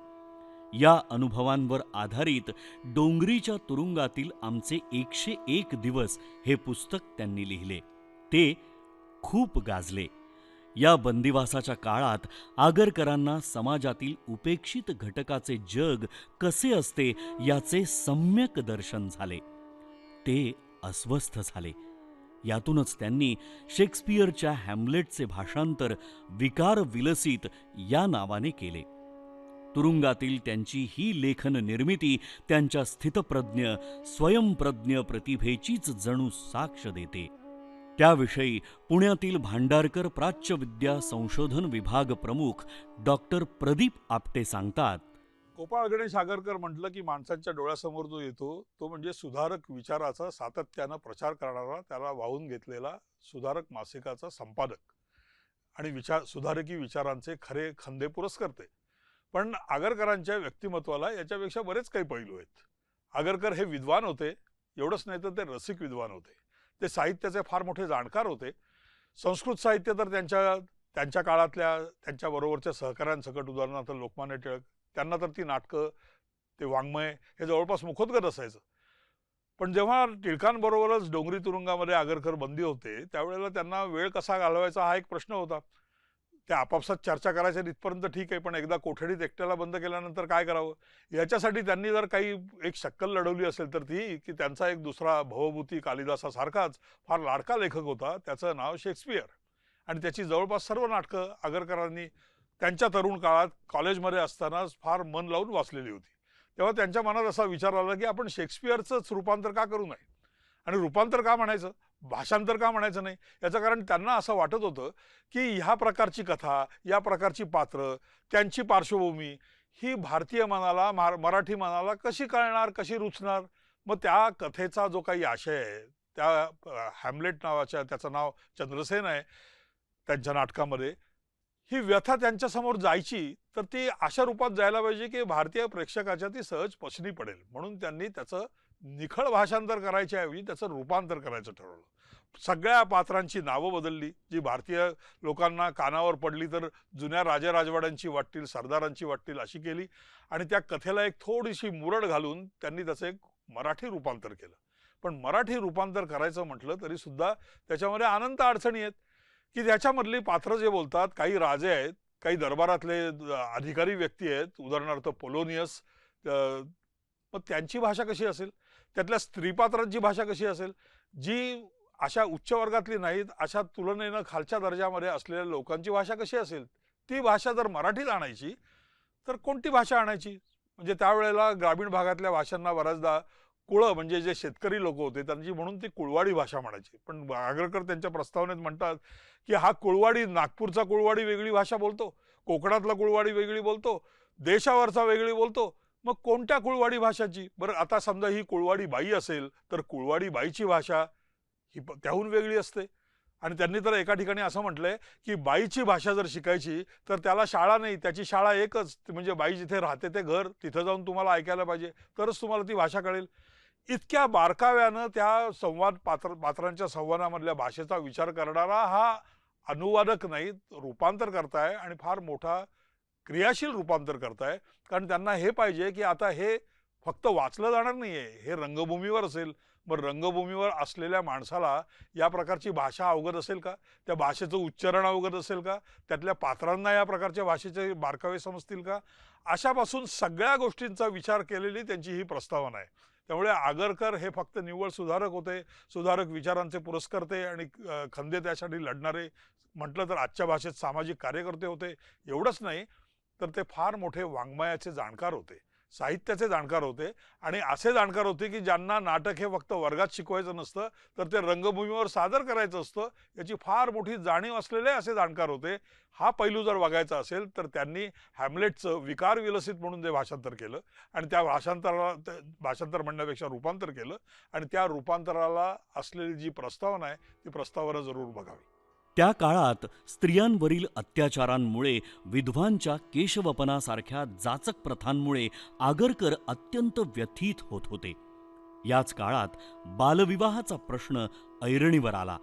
[SPEAKER 1] या अनुभवांवर आधारित डोंगरीच्या तुरुंगातील आमचे 101 दिवस हे पुस्तक त्यांनी लिहिले. ते खूप गाजले. या बंदिवासाच्या काळात आगरकरांना समाजातील उपेक्षित घटकाचे जग कसे असते याचे सम्यक दर्शन झाले. ते अस्वस्थ झाले. यातूनच त्यांनी शेक्सपियरच्या हॅम्लेटचे भाषांतर विकार विलसित या नावाने केले. तुरुंगातील त्यांची ही लेखन निर्मिती त्यांच्या स्थितप्रज्ञ, स्वयंप्रज्ञ प्रतिभेचीच जणू साक्ष देते. त्याविषयी पुण्यातील भांडारकर प्राच्यविद्या संशोधन विभाग प्रमुख डॉक्टर प्रदीप आपटे सांगतात.
[SPEAKER 8] गोपाळ गणेश आगरकर म्हटलं की माणसांच्या डोळ्यासमोर जो येतो तो म्हणजे सुधारक विचाराचा सातत्यानं प्रचार करणारा, त्याला वाहून घेतलेला सुधारक मासिकाचा संपादक आणि सुधारकी विचारांचे खरे खंदे पुरस्कर्ते. पण आगरकरांच्या व्यक्तिमत्वाला याच्यापेक्षा बरेच काही पैलू आहेत. आगरकर हे विद्वान होते, एवढंच नाही तर ते रसिक विद्वान होते. ते साहित्याचे फार मोठे जाणकार होते. संस्कृत साहित्य तर त्यांच्या काळातल्या त्यांच्याबरोबरच्या सहकाऱ्यांसकट, उदाहरणार्थ लोकमान्य टिळक, त्यांना तर ती नाटकं, ते वाङ्मय हे जवळपास मुखोद्गत असायचं. पण जेव्हा टिळकांबरोबरच डोंगरी तुरुंगामध्ये आगरकर बंदी होते त्यावेळेला त्यांना वेळ कसा घालवायचा हा एक प्रश्न होता. ते आपापसात चर्चा करायच्या इथपर्यंत ठीक आहे, पण एकदा कोठडीत एकट्याला बंद केल्यानंतर काय करावं, याच्यासाठी त्यांनी जर काही एक शक्कल लढवली असेल तर ती की त्यांचा एक दुसरा भवभूती कालिदासासारखाच फार लाडका लेखक होता, त्याचं नाव शेक्सपियर, आणि त्याची जवळपास सर्व नाटकं आगरकरांनी त्यांच्या तरुण काळात कॉलेजमध्ये असतानाच फार मन लावून वाचलेली होती. तेव्हा त्यांच्या मनात असा विचार आला की आपण शेक्सपियरचंच रूपांतर का करू नये, आणि रूपांतर का म्हणायचं, भाषांतर का म्हणायचं नाही. याचं कारण त्यांना असं वाटत होतं की ह्या प्रकारची कथा, या प्रकारची पात्र, त्यांची पार्श्वभूमी ही भारतीय मनाला, मराठी मनाला कशी कळणार, कशी रुचणार. मग त्या कथेचा जो काही आशय आहे, त्या हॅम्लेट नावाच्या, त्याचं नाव चंद्रसेन आहे त्यांच्या नाटकामध्ये, ही व्यथा त्यांच्यासमोर जायची तर ती अशा रूपात जायला पाहिजे की भारतीय प्रेक्षकाच्या ती सहज पचनी पडेल. म्हणून त्यांनी त्याचं निखळ भाषांतर करायच्या ऐवजी त्याचं रूपांतर करायचं ठरवलं. सगळ्या पात्रांची नावं बदलली, जी भारतीय लोकांना कानावर पडली तर जुन्या राजेराजवाड्यांची वाटतील, सरदारांची वाटतील अशी केली, आणि त्या कथेला एक थोडीशी मुरड घालून त्यांनी त्याचं एक मराठी रूपांतर केलं. पण मराठी रूपांतर करायचं म्हटलं तरी सुद्धा त्याच्यामध्ये अनंत अडचणी आहेत की त्याच्यामधली पात्र जे बोलतात, काही राजे आहेत, काही दरबारातले अधिकारी व्यक्ती आहेत, उदाहरणार्थ पोलोनियस, मग त्यांची भाषा कशी असेल, त्यातल्या स्त्रीपात्रांची भाषा कशी असेल, जी अशा उच्च वर्गातली नाहीत, अशा तुलनेनं खालच्या दर्जामध्ये असलेल्या लोकांची भाषा कशी असेल. ती भाषा जर मराठीत आणायची तर कोणती भाषा आणायची. म्हणजे त्यावेळेला ग्रामीण भागातल्या भाषांना बऱ्याचदा कुळं, म्हणजे जे शेतकरी लोक होते त्यांची, म्हणून ती कुळवाडी भाषा म्हणायची. पण आगरकर त्यांच्या प्रस्तावनेत म्हणतात की हा कुळवाडी, नागपूरचा कुळवाडी वेगळी भाषा बोलतो, कोकणातला कुळवाडी वेगळी बोलतो, देशावरचा वेगळी बोलतो. मग कोणत्या कुळवाडी भाषाची? बरं, आता समजा ही कुळवाडी बाई असेल तर कुळवाडी बाईची भाषा ही त्याहून वेगळी असते. आणि त्यांनी तर एका ठिकाणी असं म्हटलंय की बाईची भाषा जर शिकायची तर त्याला शाळा नाही, त्याची शाळा एकच, म्हणजे बाई जिथे राहते ते घर, तिथं जाऊन तुम्हाला ऐकायला पाहिजे, तरच तुम्हाला ती भाषा कळेल. इतक्या बारकाव्यानं त्या पात्रांच्या संवादामधल्या भाषेचा विचार करणारा हा अनुवादक नाही, रूपांतर करताय आणि फार मोठा क्रियाशील रूपांतर करताय. कारण त्यांना हे पाहिजे की आता हे फक्त वाचलं जाणार नाहीये, हे रंगभूमीवर असेल. मग रंगभूमीवर असलेल्या माणसाला या प्रकारची भाषा अवगत असेल का? त्या भाषेचं उच्चारण अवगत असेल का? त्यातल्या पात्रांना या प्रकारच्या भाषेचे बारकावे समजतील का? अशापासून सगळ्या गोष्टींचा विचार केलेली त्यांची ही प्रस्तावना आहे. त्यामुळे आगरकर हे फक्त निव्वळ सुधारक होते, सुधारक विचारांचे पुरस्कर्ते आणि खंदे त्यासाठी लढणारे, म्हटलं तर आजच्या भाषेत सामाजिक कार्यकर्ते होते. एवढंच नाही तर ते फार मोठे वाङ्मयाचे जाणकार होते, साहित्याचे जाणकार होते. आणि असे जाणकार होते की ज्यांना नाटक हे फक्त वर्गात शिकवायचं नसतं, तर ते रंगभूमीवर सादर करायचं असतं, याची फार मोठी जाणीव असलेले असे जाणकार होते. हा पैलू जर बघायचा असेल तर त्यांनी हॅमलेटचं विकार विलसित म्हणून जे भाषांतर केलं आणि त्या भाषांतर म्हणण्यापेक्षा रूपांतर केलं, आणि त्या रूपांतराला असलेली जी प्रस्तावना आहे ती प्रस्तावना जरूर बघावी.
[SPEAKER 1] त्या काळात स्त्रियांवरील अत्याचारांमुळे, विधवांच्या केशवपनासारख्या जाचक प्रथांमुळे आगरकर अत्यंत व्यथित होत होते. याच काळात बालविवाहाचा प्रश्न ऐरणीवर आला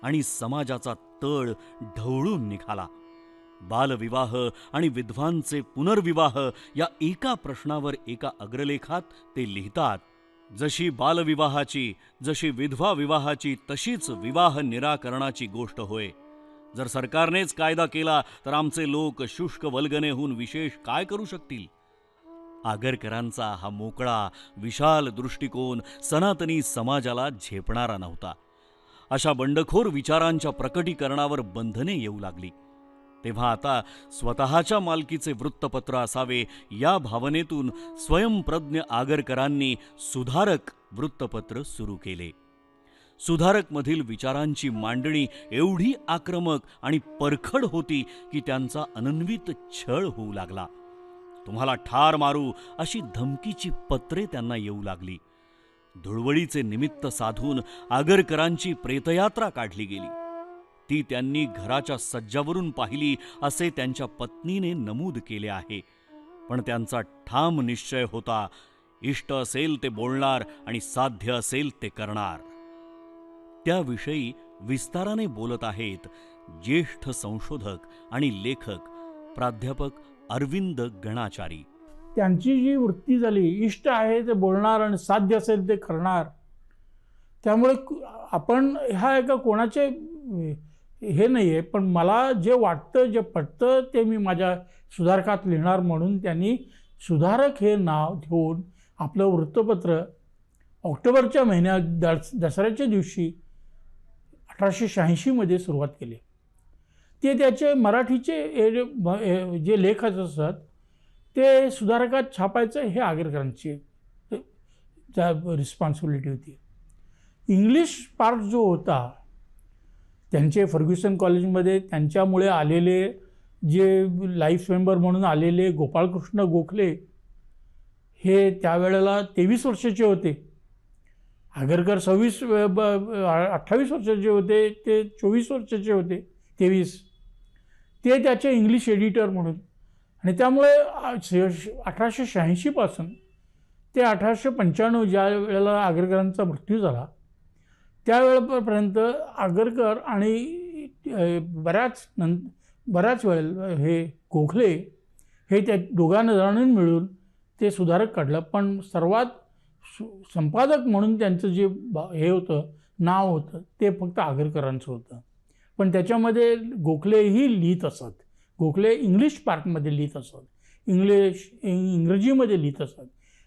[SPEAKER 1] आणि समाजाचा तळ ढवळून निघाला. बालविवाह आणि विधवांचे पुनर्विवाह या एका प्रश्नावर एका अग्रलेखात ते लिहितात, जशी बालविवाहाची, जशी विधवा विवाहाची, तशीच विवाह निराकरणाची गोष्ट होय. जर सरकारनेच कायदा केला तर आमचे लोक शुष्क वल्गनेहून विशेष काय करू शकतील? आगरकरांचा हा मोकळा विशाल दृष्टिकोन सनातनी समाजाला झेपणारा नव्हता. अशा बंडखोर विचारांच्या प्रकटीकरणावर बंधने येऊ लागली. तेव्हा आता स्वतःच्या मालकीचे वृत्तपत्र असावे या भावनेतून स्वयंप्रज्ञ आगरकरांनी सुधारक वृत्तपत्र सुरू केले. सुधारकमधील विचारांची मांडणी एवढी आक्रमक आणि परखड होती की त्यांचा अनन्वित छळ होऊ लागला. तुम्हाला ठार मारू अशी धमकीची पत्रे त्यांना येऊ लागली. धुळवडीचे निमित्त साधून आगरकरांची प्रेतयात्रा काढली गेली. ती त्यांनी घराच्या सज्जावरून पाहिली असे त्यांच्या पत्नीने नमूद केले आहे. पण त्यांचा ठाम निश्चय होता, इष्ट असेल ते बोलणार आणि साध्य असेल ते करणार. त्याविषयी विस्ताराने बोलत आहेत ज्येष्ठ संशोधक आणि लेखक प्राध्यापक अरविंद गणाचारी.
[SPEAKER 9] त्यांची जी वृत्ती झाली, इष्ट आहे ते बोलणार आणि साध्य असेल ते करणार, त्यामुळे आपण ह्या एका कोणाचे हे नाही आहे, पण मला जे वाटतं, जे पटतं ते मी माझ्या सुधारकात लिहिणार म्हणून त्यांनी सुधारक हे नाव घेऊन आपलं वृत्तपत्र ऑक्टोबरच्या महिन्यात दसऱ्याच्या दिवशी 1886 सुरुवात केली. ते त्याचे मराठीचे जे लेख असतात ते सुधारकात छापायचं हे आगरकरांची रिस्पॉन्सिबिलिटी होती. इंग्लिश पार्ट जो होता, त्यांचे फर्ग्युसन कॉलेजमध्ये त्यांच्यामुळे आलेले जे लाईफ मेंबर म्हणून आलेले गोपाळकृष्ण गोखले हे त्यावेळेला 23 वर्षाचे होते. आगरकर 28 वर्षाचे होते, ते 24 वर्षाचे होते, 23. ते त्याचे इंग्लिश एडिटर म्हणून. आणि त्यामुळे 1886 पासून ते 1895 ज्या वेळेला आगरकरांचा मृत्यू झाला त्यावेळेपर्यंत आगरकर आणि बऱ्याच वेळेला हे गोखले हे त्या दोघांना जणांनी मिळून ते सुधारक काढलं. पण सर्वात संपादक म्हणून त्यांचं जे हे होतं, नाव होतं, ते फक्त आगरकरांचं होतं. पण त्याच्यामध्ये गोखलेही लिहित असत. गोखले इंग्लिश पार्टमध्ये लिहित असत, इंग्रजीमध्ये लिहित असत,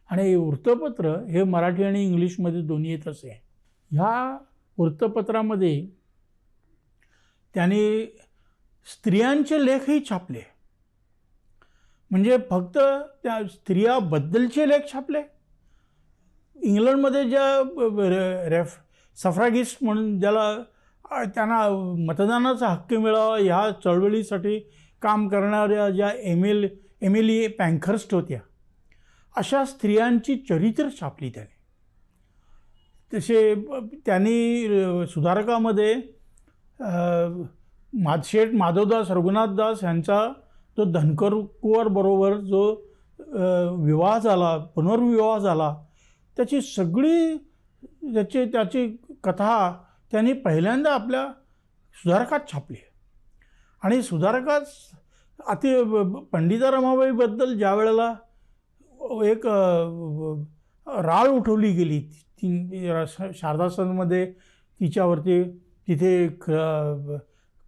[SPEAKER 9] आणि वृत्तपत्र हे मराठी आणि इंग्लिशमध्ये दोन्ही येत असे. ह्या वृत्तपत्रामध्ये त्यांनी स्त्रियांचे लेखही छापले. म्हणजे फक्त त्या स्त्रियाबद्दलचे लेख छापले. इंग्लंडमध्ये ज्या सफ्रागिस्ट म्हणून त्यांना मतदानाचा हक्क मिळावा ह्या चळवळीसाठी काम करणाऱ्या ज्या एमिली पँखर्स्ट होत्या, अशा स्त्रियांची चरित्र छापली त्याने. तसे त्यांनी सुधारकामध्ये शेठ माधवदास रघुनाथदास यांचा तो धनकर कुंवर बरोबर जो विवाह झाला, पुनर्विवाह झाला, त्याची सगळी त्याची कथा त्यांनी पहिल्यांदा आपल्या सुधारकात छापली. आणि सुधारकात पंडिता रमाबाईबद्दल ज्या वेळेला एक राळ उठवली गेली शारदा सदनमध्ये, तिच्यावरती तिथे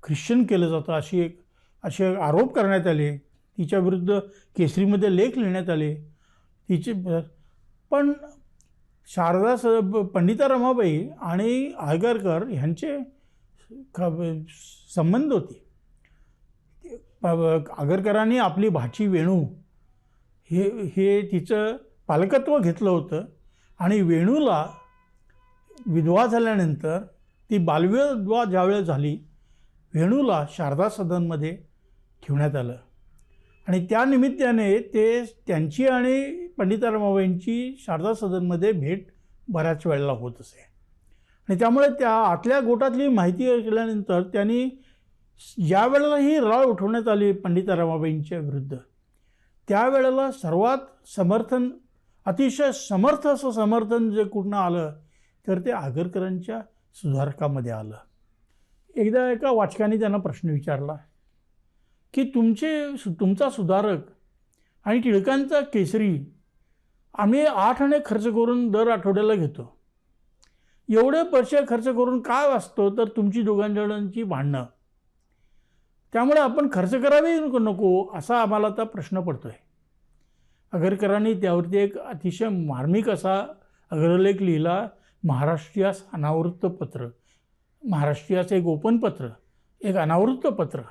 [SPEAKER 9] ख्रिश्चन केलं जातं असे आरोप करण्यात आले, तिच्याविरुद्ध केसरीमध्ये लेख लिहिण्यात आले तिचे. पण पंडिता रमाबाई आणि आगरकर ह्यांचे संबंध होते. आगरकरांनी आपली भाची वेणू हे तिचं पालकत्व घेतलं होतं आणि वेणूला विधवा झाल्यानंतर ती बालविधवा ज्यावेळेस झाली, वेणूला शारदा सदनमध्ये ठेवण्यात आलं आणि त्या निमित्ताने त्यांची आणि पंडिता रमाबाईंची शारदा सदनमध्ये भेट बऱ्याच वेळेला होत असे. आणि त्यामुळे त्या आतल्या गोटातली माहिती ऐकल्यानंतर त्यांनी ज्या वेळेला ही राळ उठवण्यात आली पंडिता रमाबाईंच्या विरुद्ध, त्यावेळेला सर्वात अतिशय समर्थ असं समर्थन जे कुठनं आलं तर ते आगरकरांच्या सुधारकामध्ये आलं. एकदा एका वाचकाने त्यांना प्रश्न विचारला की तुमचा सुधारक आणि टिळकांचा केसरी आम्ही 8 आणे खर्च करून दर आठवड्याला घेतो, एवढे पैसे खर्च करून काय वाचतो तर तुमची दोघांजणांची भांडणं, त्यामुळे आपण खर्च करावी नको असा आम्हाला आता प्रश्न पडतो आहे. आगरकरांनी त्यावरती एक अतिशय मार्मिक असा अग्रलेख लिहिला, महाराष्ट्रीयास अनावृत्त पत्र, महाराष्ट्रीयाचं एक ओपन पत्र, एक अनावृत्त पत्र.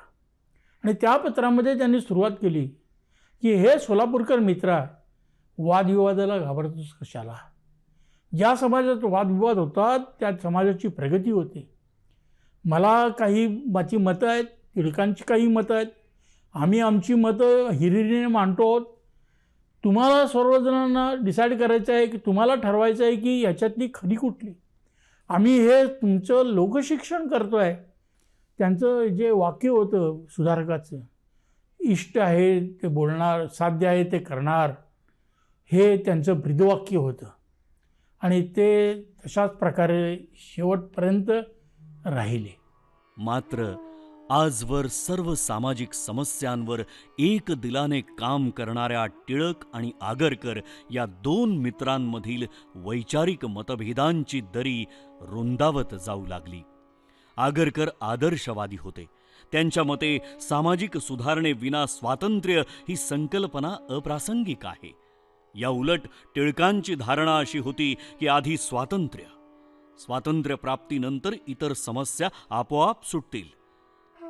[SPEAKER 9] आणि त्या पत्रामध्ये त्यांनी सुरुवात केली की हे सोलापूरकर मित्रा, वादविवादाला घाबरतोस कशाला? ज्या समाजात वादविवाद होतात त्या समाजाची प्रगती होते. मला काही माझी मतं आहेत, टिळकांची काही मतं आहेत, आम्ही आमची मतं हिरिरीने मांडतो. तुम्हाला सर्वजणांना डिसाईड करायचं आहे की तुम्हाला ठरवायचं आहे की ह्याच्यातली खरी कुठली. आम्ही हे तुमचं लोकशिक्षण करतो आहे. त्यांचं जे वाक्य होतं सुधारकाचं, इष्ट आहे ते बोलणार, साध्य आहे ते करणार, हे त्यांचं ब्रीदवाक्य होतं आणि ते तशाच प्रकारे शेवटपर्यंत राहिले.
[SPEAKER 1] मात्र आजवर सर्व सामाजिक समस्यांवर एक दिलाने काम करणाऱ्या टिळक आणि आगरकर या 2 मित्रांमधील वैचारिक मतभेदांची दरी रुंदावत जाऊ लागली. आगरकर आदर्शवादी होते. त्यांच्या मते सामाजिक सुधारणेविना स्वातंत्र्य ही संकल्पना अप्रासंगिक आहे. या उलट टिळकांची धारणा अशी होती की आधी स्वातंत्र्य प्राप्तीनंतर इतर समस्या आपोआप सुटतील.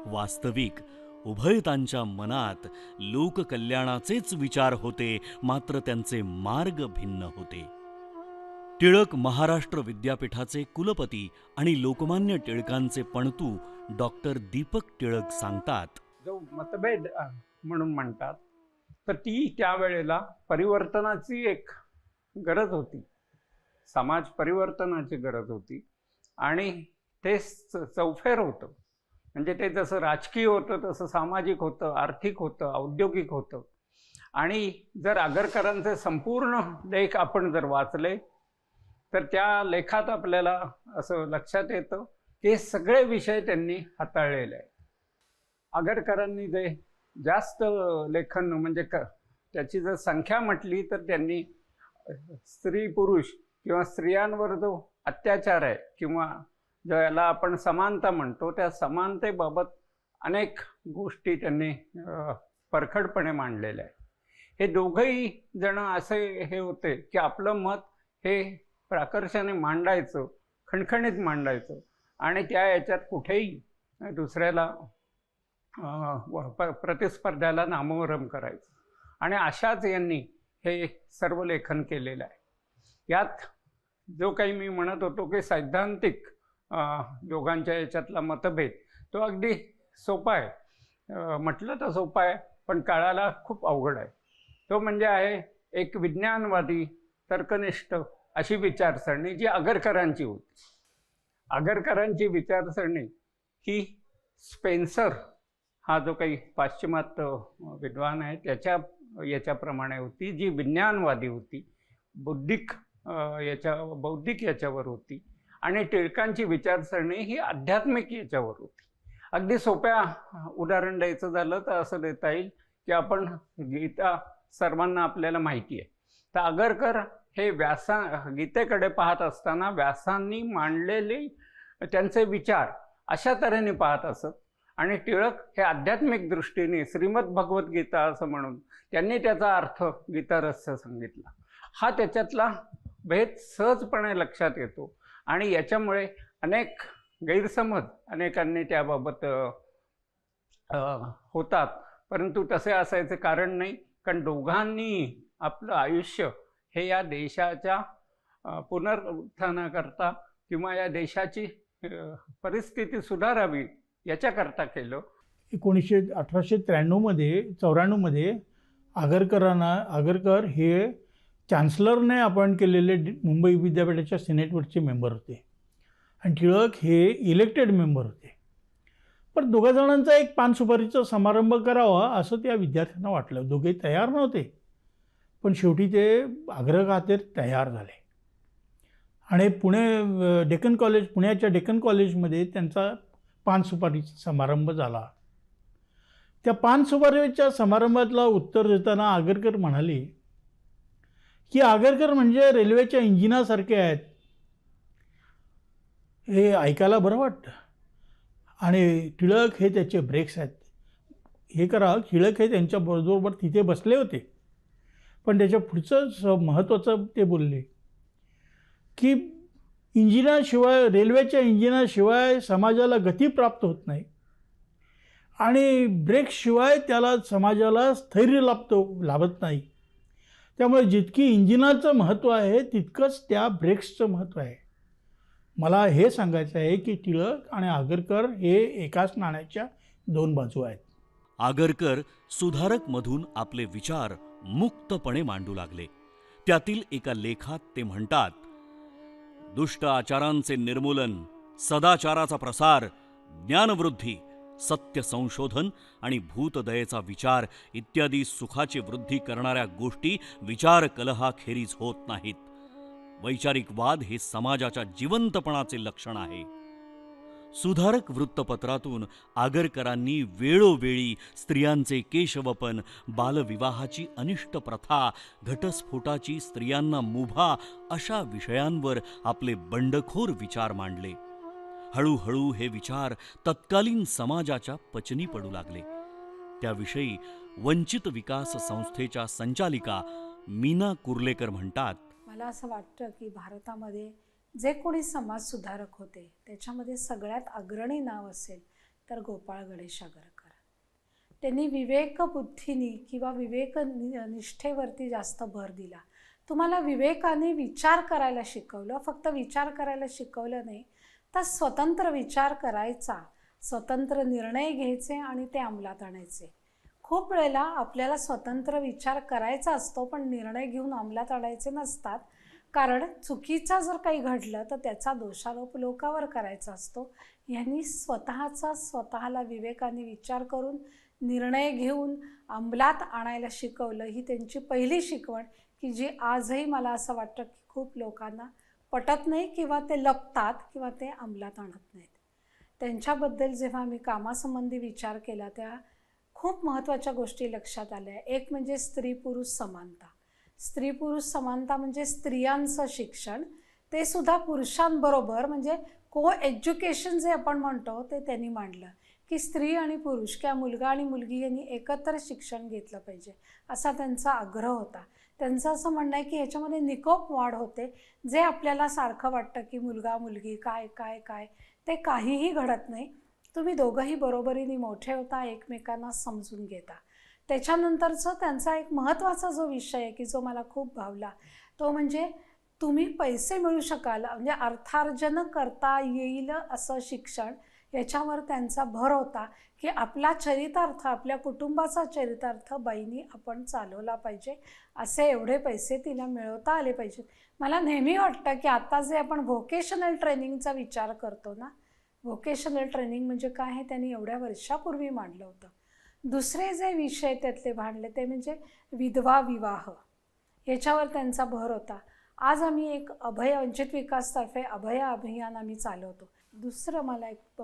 [SPEAKER 1] वास्तविक उभयतांच्या मनात लोककल्याणाचेच विचार होते, मात्र त्यांचे मार्ग भिन्न होते. टिळक महाराष्ट्र विद्यापीठाचे कुलपती आणि लोकमान्य टिळकांचे पणतू डॉक्टर दीपक टिळक सांगतात,
[SPEAKER 10] जो मतभेद म्हणून म्हणतात तर ती त्यावेळेला परिवर्तनाची एक गरज होती, समाज परिवर्तनाची गरज होती आणि ते चौफेर होतं. म्हणजे ते जसं राजकीय होतं तसं सामाजिक होतं, आर्थिक होतं, औद्योगिक होतं. आणि जर आगरकरांचे संपूर्ण लेख आपण जर वाचले तर त्या लेखात आपल्याला असं लक्षात येतं की हे सगळे विषय त्यांनी हाताळलेले आहेत. आगरकरांनी जे जास्त लेखन म्हणजे त्याची जर संख्या म्हटली तर त्यांनी स्त्री पुरुष किंवा स्त्रियांवर जो अत्याचार आहे किंवा ज्याला आपण समानता म्हणतो त्या समानतेबाबत अनेक गोष्टी त्यांनी परखडपणे मांडलेल्या आहेत. हे दोघंही जण असे हे होते की आपलं मत हे प्राकर्षाने मांडायचं, खणखणीत मांडायचं आणि त्या याच्यात कुठेही दुसऱ्याला प्रतिस्पर्ध्याला नामोहरम करायचं. आणि अशाच यांनी हे सर्व लेखन केलेलं आहे. यात जो काही मी म्हणत होतो की सैद्धांतिक दोघांच्या याच्यातला मतभेद तो अगदी सोपा आहे, म्हटलं तर सोपा आहे पण काळाला खूप अवघड आहे. तो म्हणजे आहे एक विज्ञानवादी तर्कनिष्ठ अशी विचारसरणी जी आगरकरांची होती. आगरकरांची विचारसरणी ही स्पेन्सर हा जो काही पाश्चिमात्य विद्वान आहे त्याच्या याच्याप्रमाणे होती, जी विज्ञानवादी होती, बौद्धिक याच्या बौद्धिक याच्यावर होती आणि टिळकांची विचारसरणी ही आध्यात्मिक याच्यावर होती. अगदी सोप्या उदाहरण द्यायचं झालं तर असं देता येईल की आपण गीता सर्वांना आपल्याला माहिती आहे, तर आगरकर हे गीतेकडे पाहत असताना व्यासांनी मांडलेले त्यांचे विचार अशा तऱ्हेने पाहत असत आणि टिळक हे आध्यात्मिक दृष्टीने श्रीमद भगवद्गीता असं म्हणून त्यांनी त्याचा अर्थ गीतारस्य सांगितला. हा त्याच्यातला भेद सहजपणे लक्षात येतो आणि याच्यामुळे अनेक गैरसमज अनेकांनी त्याबाबत होतात, परंतु तसे असायचे कारण नाही, कारण दोघांनी आपलं आयुष्य हे या देशाच्या पुनरुत्थानाकरता किंवा या देशाची परिस्थिती सुधारावी याच्याकरता केलं.
[SPEAKER 9] 1894मध्ये आगरकर हे चान्सलरने अपॉइंट केलेले मुंबई विद्यापीठाच्या सिनेटवरचे मेंबर होते आणि टिळक हे इलेक्टेड मेंबर होते. पण दोघा जणांचा एक पानसुपारीचा समारंभ करावा असं त्या विद्यार्थ्यांना वाटलं. दोघे तयार नव्हते, पण शेवटी ते आग्रहखातीर तयार झाले आणि पुण्याच्या डेक्कन कॉलेजमध्ये त्यांचा पानसुपारीचा समारंभ झाला. त्या पानसुपारीच्या समारंभातला उत्तर देताना आगरकर म्हणाले की आगरकर म्हणजे रेल्वेच्या इंजिनासारखे आहेत. हे ऐकायला बरं वाटतं आणि टिळक हे त्याचे ब्रेक्स आहेत. हे करा, टिळक हे त्यांच्याबरोबर तिथे बसले होते, पण त्याच्या पुढचं महत्त्वाचं ते बोलले की रेल्वेच्या इंजिनाशिवाय समाजाला गती प्राप्त होत नाही आणि ब्रेकशिवाय त्याला समाजाला स्थैर्य लाभत नाही. त्यामुळे जितकी इंजिनाचं महत्त्व आहे तितकंच त्या ब्रेक्सचं महत्त्व आहे. मला हे सांगायचं आहे की टिळक आणि आगरकर हे एकाच नाण्याच्या दोन बाजू आहेत.
[SPEAKER 1] आगरकर सुधारकमधून आपले विचार मुक्तपणे मांडू लागले. त्यातील एका लेखात ते म्हणतात, दुष्ट आचारांचे निर्मूलन, सदाचाराचा प्रसार, ज्ञानवृद्धी, सत्य संशोधन आणि भूतदयेचा विचार इत्यादी सुखाची वृद्धी करणाऱ्या गोष्टी विचार कलहाखेरीज होत नाहीत. वैचारिक वाद हे समाजाच्या जिवंतपणाचे लक्षण आहे. सुधारक वृत्तपत्रातून आगरकरांनी वेळोवेळी स्त्रियांचे केशवपन, बालविवाहाची अनिष्ट प्रथा, घटस्फोटाची स्त्रियांना मुभा अशा विषयांवर आपले बंडखोर विचार मांडले. हळूहळू हे विचार तत्कालीन समाजाच्या पचनी पडू लागले. त्याविषयी वंचित विकास संस्थेच्या संचालिका मीना कुर्लेकर म्हणतात,
[SPEAKER 11] मला असं वाटतं की भारतामध्ये जे कोणी समाजसुधारक होते त्याच्यामध्ये सगळ्यात अग्रणी नाव असेल तर गोपाळ गणेश आगरकर. त्यांनी विवेकबुद्धीनी किंवा विवेकनिष्ठेवरती जास्त भर दिला. तुम्हाला विवेकाने विचार करायला शिकवलं, फक्त विचार करायला शिकवलं नाही तर स्वतंत्र विचार करायचा, स्वतंत्र निर्णय घ्यायचे आणि ते अंमलात आणायचे. खूप वेळेला आपल्याला स्वतंत्र विचार करायचा असतो पण निर्णय घेऊन अंमलात आणायचे नसतात, कारण चुकीचं जर काही घडलं तर त्याचा दोषारोप लोकांवर करायचा असतो. यांनी स्वतःला विवेकाने विचार करून निर्णय घेऊन अंमलात आणायला शिकवलं. ही त्यांची पहिली शिकवण की जी आजही मला असं वाटतं की खूप लोकांना पटत नाही किंवा ते लपतात किंवा ते अंमलात आणत नाहीत. त्यांच्याबद्दल जेव्हा मी कामासंबंधी विचार केला त्या खूप महत्त्वाच्या गोष्टी लक्षात आल्या. एक म्हणजे स्त्री पुरुष समानता. स्त्री पुरुष समानता म्हणजे स्त्रियांचं शिक्षण, ते सुद्धा पुरुषांबरोबर, म्हणजे को एज्युकेशन जे आपण म्हणतो ते त्यांनी मांडलं की स्त्री आणि पुरुष किंवा मुलगा आणि मुलगी यांनी एकत्र शिक्षण घेतलं पाहिजे असा त्यांचा आग्रह होता. त्यांचं असं म्हणणं आहे की ह्याच्यामध्ये निकोप वाढ होते. जे आपल्याला सारखं वाटतं की मुलगा मुलगी काय काय काय, ते काहीही घडत नाही. तुम्ही दोघंही बरोबरीने मोठे होता, एकमेकांना समजून घेता. त्याच्यानंतरचं त्यांचा एक महत्त्वाचा जो विषय आहे की जो मला खूप भावला तो म्हणजे तुम्ही पैसे मिळू शकाल, म्हणजे अर्थार्जन करता येईल असं शिक्षण, याच्यावर त्यांचा भर होता की आपला चरितार्थ, आपल्या कुटुंबाचा चरितार्थ बाईंनी आपण चालवला पाहिजे, असे एवढे पैसे तिला मिळवता आले पाहिजेत. मला नेहमी वाटतं की आता जे आपण व्होकेशनल ट्रेनिंगचा विचार करतो ना, व्होकेशनल ट्रेनिंग म्हणजे काय हे त्यांनी एवढ्या वर्षापूर्वी मांडलं होतं. दुसरे जे विषय त्यातले मांडले ते म्हणजे विधवा विवाह, याच्यावर त्यांचा भर होता. आज आम्ही एक अभय वंचित विकासतर्फे अभय अभियान आम्ही चालवतो. दुसरं मला एक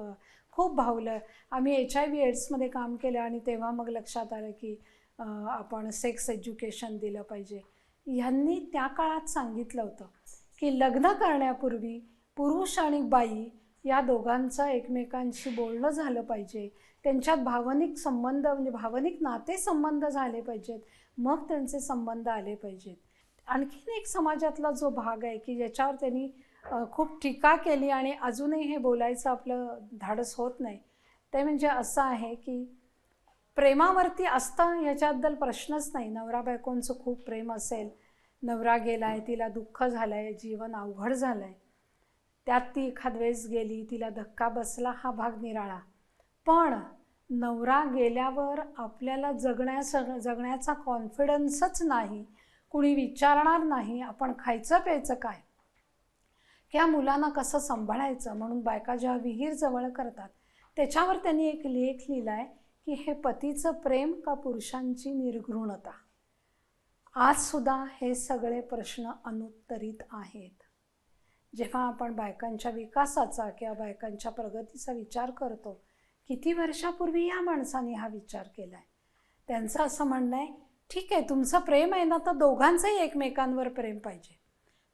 [SPEAKER 11] खूप भावलं, आम्ही HIV एड्समध्ये काम केलं आणि तेव्हा मग लक्षात आलं की आपण सेक्स एज्युकेशन दिलं पाहिजे. ह्यांनी त्या काळात सांगितलं होतं की लग्न करण्यापूर्वी पुरुष आणि बाई या दोघांचं एकमेकांशी बोलणं झालं पाहिजे, त्यांच्यात भावनिक संबंध म्हणजे भावनिक नातेसंबंध झाले पाहिजेत, मग त्यांचे संबंध आले पाहिजेत. आणखीन एक समाजातला जो भाग आहे की ज्याच्यावर त्यांनी खूप टीका केली आणि अजूनही हे बोलायचं आपलं धाडस होत नाही, ते म्हणजे असं आहे की प्रेमावरती असतं याच्याबद्दल प्रश्नच नाही. नवरा बायकोंचं खूप प्रेम असेल, नवरा गेलाय, तिला दुःख झालं आहे, जीवन अवघड झालं आहे, त्यात ती एखाद वेळेस गेली, तिला धक्का बसला, हा भाग निराळा. पण नवरा गेल्यावर आपल्याला जगण्याचा कॉन्फिडन्सच नाही, कुणी विचारणार नाही आपण खायचं प्यायचं काय, त्या मुलांना कसं सांभाळायचं. म्हणून बायका जेव्हा विहीर जवळ करतात त्याच्यावर त्यांनी एक लेख लिहिला आहे की हे पतीचं प्रेम का पुरुषांची निर्घृणता. आजसुद्धा हे सगळे प्रश्न अनुत्तरित आहेत. जेव्हा आपण बायकांच्या विकासाचा किंवा बायकांच्या प्रगतीचा विचार करतो, किती वर्षापूर्वी या माणसाने हा विचार केला आहे. त्यांचं असं म्हणणं आहे, ठीक आहे तुमचं प्रेम आहे ना, तर दोघांचंही एकमेकांवर प्रेम पाहिजे,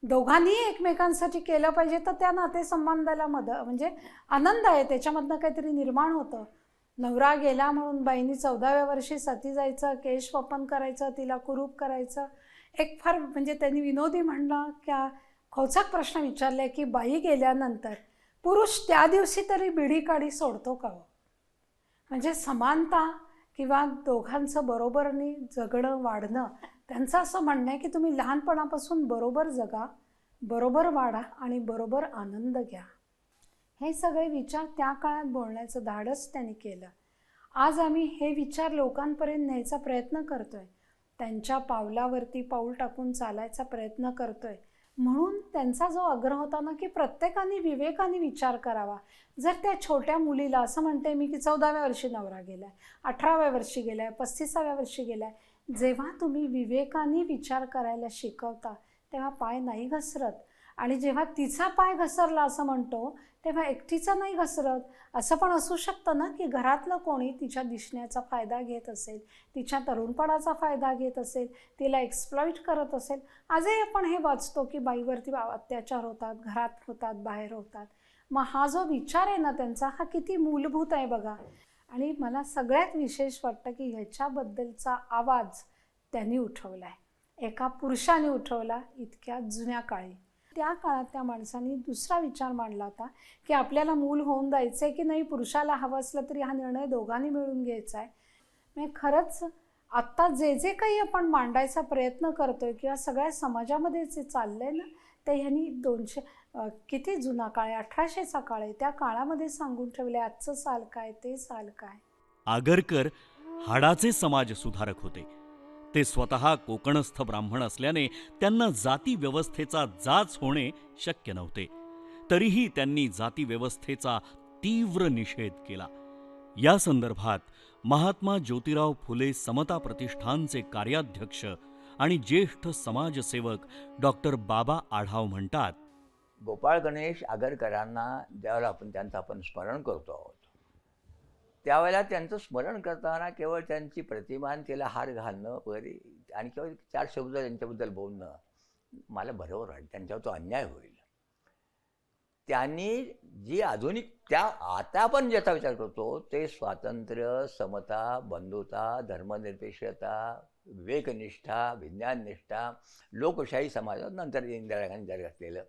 [SPEAKER 11] दोघांनीही एकमेकांसाठी केलं पाहिजे, तर त्या नातेसंबंधाला म्हणजे आनंद आहे, त्याच्यामधनं काहीतरी निर्माण होतं. नवरा गेला म्हणून बाईंनी 14व्या वर्षी सती जायचं, केश वपन करायचं, तिला कुरूप करायचं. एक फार म्हणजे त्यांनी विनोदी म्हणलं की खोचक प्रश्न विचारले की बाई गेल्यानंतर पुरुष त्या दिवशी तरी बिडी काढी सोडतो का हो? म्हणजे समानता किंवा दोघांचं बरोबरनी जगणं वाढणं. त्यांचं असं म्हणणं आहे की तुम्ही लहानपणापासून बरोबर जगा, बरोबर वाढा आणि बरोबर आनंद घ्या. हे सगळे विचार त्या काळात बोलण्याचं धाडस त्यांनी केलं. आज आम्ही हे विचार लोकांपर्यंत न्यायचा प्रयत्न करतोय, त्यांच्या पावलावरती पाऊल टाकून चालायचा प्रयत्न करतोय. म्हणून त्यांचा जो आग्रह होता ना की प्रत्येकाने विवेकाने विचार करावा. जर त्या छोट्या मुलीला असं म्हणते मी की 14व्या वर्षी नवरा गेलाय, 18व्या वर्षी गेलाय, 35व्या वर्षी गेलाय, जेव्हा तुम्ही विवेकाने विचार करायला शिकवता तेव्हा पाय नाही घसरत. आणि जेव्हा तिचा पाय घसरला असं म्हणतो तेव्हा एकटीचा नाही घसरत. असं पण असू शकतं ना की घरातलं कोणी तिच्या दिसण्याचा फायदा घेत असेल, तिच्या तरुणपणाचा फायदा घेत असेल, तिला एक्सप्लॉइट करत असेल. आजही आपण हे वाचतो की बाईवरती अत्याचार होतात, घरात होतात, बाहेर होतात. मग हा जो विचार आहे ना त्यांचा, हा किती मूलभूत आहे बघा. आणि मला सगळ्यात विशेष वाटतं की ह्याच्याबद्दलचा आवाज त्यांनी उठवला आहे, एका पुरुषाने उठवला इतक्या जुन्या काळी. त्या काळात त्या माणसांनी दुसरा विचार मांडला होता की आपल्याला मूल होऊन द्यायचं आहे की नाही, पुरुषाला हवं असलं तरी हा निर्णय दोघांनी मिळून घ्यायचा आहे. म्हणजे खरंच आत्ता जे जे काही आपण मांडायचा प्रयत्न करतोय किंवा सगळ्या समाजामध्ये जे चाललंय ना, ते ह्यांनी 200 किती जुना काळ आहे, 1800चा काळ आहे, त्या काळामध्ये सांगून ठेवले. आजचं साल काय, ते साल काय.
[SPEAKER 1] आगरकर हाडाचे समाज सुधारक होते. ते स्वतः कोकणस्थ ब्राह्मण असल्याने त्यांना जाती व्यवस्थेचा जाच होणे शक्य नव्हते. तरीही त्यांनी जाती व्यवस्थेचा तीव्र निषेध केला. या संदर्भात महात्मा ज्योतिराव फुले समता प्रतिष्ठानचे कार्याध्यक्ष आणि ज्येष्ठ समाजसेवक डॉक्टर बाबा आढाव म्हणतात,
[SPEAKER 12] गोपाळ गणेश आगरकरांना ज्यावेळेला आपण स्मरण करतो आहोत, त्यावेळेला त्यांचं स्मरण करताना केवळ त्यांची प्रतिमानतेला हार घालणं वगैरे आणि केवळ 4 शब्द त्यांच्याबद्दल बोलणं मला बरोबर वाटतं. त्यांच्यावर तो अन्याय होईल. त्यांनी जी आधुनिक आता आपण ज्याचा विचार करतो ते स्वातंत्र्य, समता, बंधुता, धर्मनिरपेक्षता, विवेकनिष्ठा, विज्ञाननिष्ठा, लोकशाही समाजात नंतर इंदिरा गांधी जाहीर घातलेलं,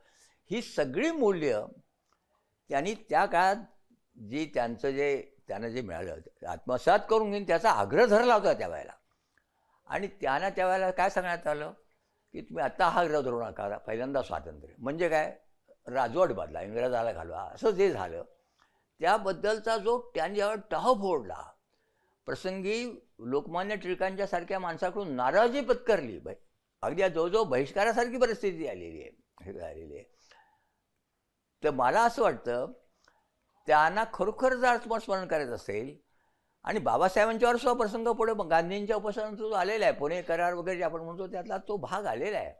[SPEAKER 12] ही सगळी मूल्य त्यांनी त्या काळात त्यांना जे मिळालं आत्मसात करून घेऊन त्याचा आग्रह धरला होता त्यावेळेला. आणि त्यांना त्यावेळेला काय सांगण्यात आलं की तुम्ही आत्ता हा आग्रह धरू नका, पहिल्यांदा स्वातंत्र्य म्हणजे काय, राजवट बदला, इंग्रजाला घालवा, असं जे झालं त्याबद्दलचा जो त्यांनी ज्यावेळेला टह फोडला, प्रसंगी लोकमान्य टिळकांच्या सारख्या माणसाकडून नाराजी पत्करली, अगदी जवळजवळ बहिष्कारासारखी परिस्थिती आलेली आहे. तर मला असं वाटतं त्यांना खरोखर जर आत्मस्मरण करायचं असेल आणि बाबासाहेबांच्यावर सुद्धा प्रसंग पुढे गांधींच्या उपोषणातून आलेला आहे, पुणे करार वगैरे जे आपण म्हणतो त्यातला तो भाग आलेला आहे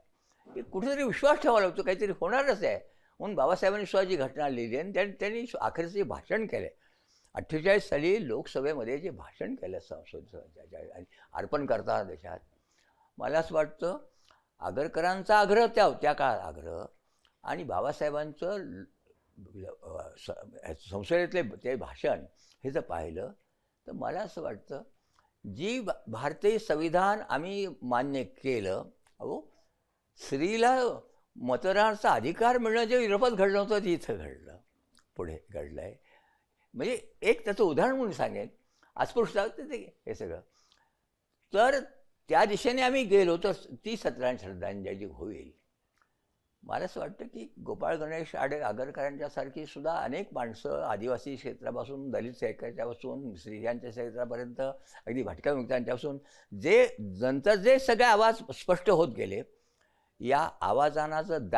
[SPEAKER 12] की कुठेतरी विश्वास ठेवावा लागतो, काहीतरी होणारच आहे म्हणून बाबासाहेबांनी सुद्धा जी घटना लिहिली आणि त्यांनी अखेरचं जे भाषण केलं 48 साली लोकसभेमध्ये जे भाषण केलं अर्पण करताना देशात, मला असं वाटतं आगरकरांचा आग्रह त्या काळात आग्रह आणि बाबासाहेबांचं संसदेतले ते भाषण हे जर पाहिलं तर मला असं वाटतं जी भारतीय संविधान आम्ही मान्य केलं, अहो स्त्रीला मतदानाचा अधिकार मिळणं जे युरोपात घडलं होतं ते इथं घडलं, पुढे घडलं आहे. म्हणजे एक त्याचं उदाहरण म्हणून सांगेन, अस्पृश्यता ते हे सगळं. तर त्या दिशेने आम्ही गेलो तर ती श्रद्धांजली होईल. मला असं वाटतं की गोपाळ गणेश आगरकरांच्या सारखी सुद्धा अनेक माणसं आदिवासी क्षेत्रापासून दलित क्षेत्रापासून स्त्रियांच्या क्षेत्रापर्यंत अगदी भटक्या मुक्तांच्यापासून जे नंतर जे सगळे आवाज स्पष्ट होत गेले, या आवाजांना जर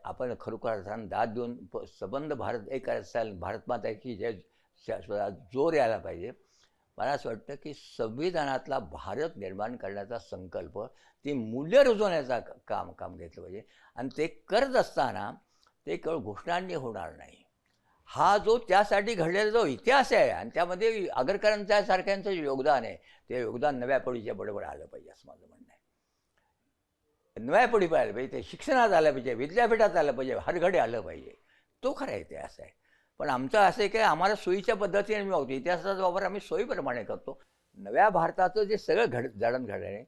[SPEAKER 12] आपण खरोखर दाद देऊन संबंध भारत एक असेल, भारतमातेची जे जोर यायला पाहिजे. मला असं वाटतं की संविधानातला भारत निर्माण करण्याचा संकल्प, ती मूल्य रुजवण्याचा काम घेतलं पाहिजे आणि ते करत असताना ते केवळ घोषणांनी होणार नाही. हा जो त्यासाठी घडलेला जो इतिहास आहे आणि त्यामध्ये आगरकरांच्या सारख्यांचं योगदान आहे, ते योगदान नव्या पिढीच्या बरोबर आलं पाहिजे असं माझं म्हणणं आहे. नव्या पिढी आलं पाहिजे, ते शिक्षणात आलं पाहिजे, विद्यापीठात आलं पाहिजे, हरघडे आलं पाहिजे. तो खरा इतिहास आहे. पण आमचं असं आहे की आम्हाला सोयीच्या पद्धतीने मी होतो, इतिहासाचा वापर आम्ही सोयीप्रमाणे करतो. नव्या भारताचं जे सगळं जडण घडलं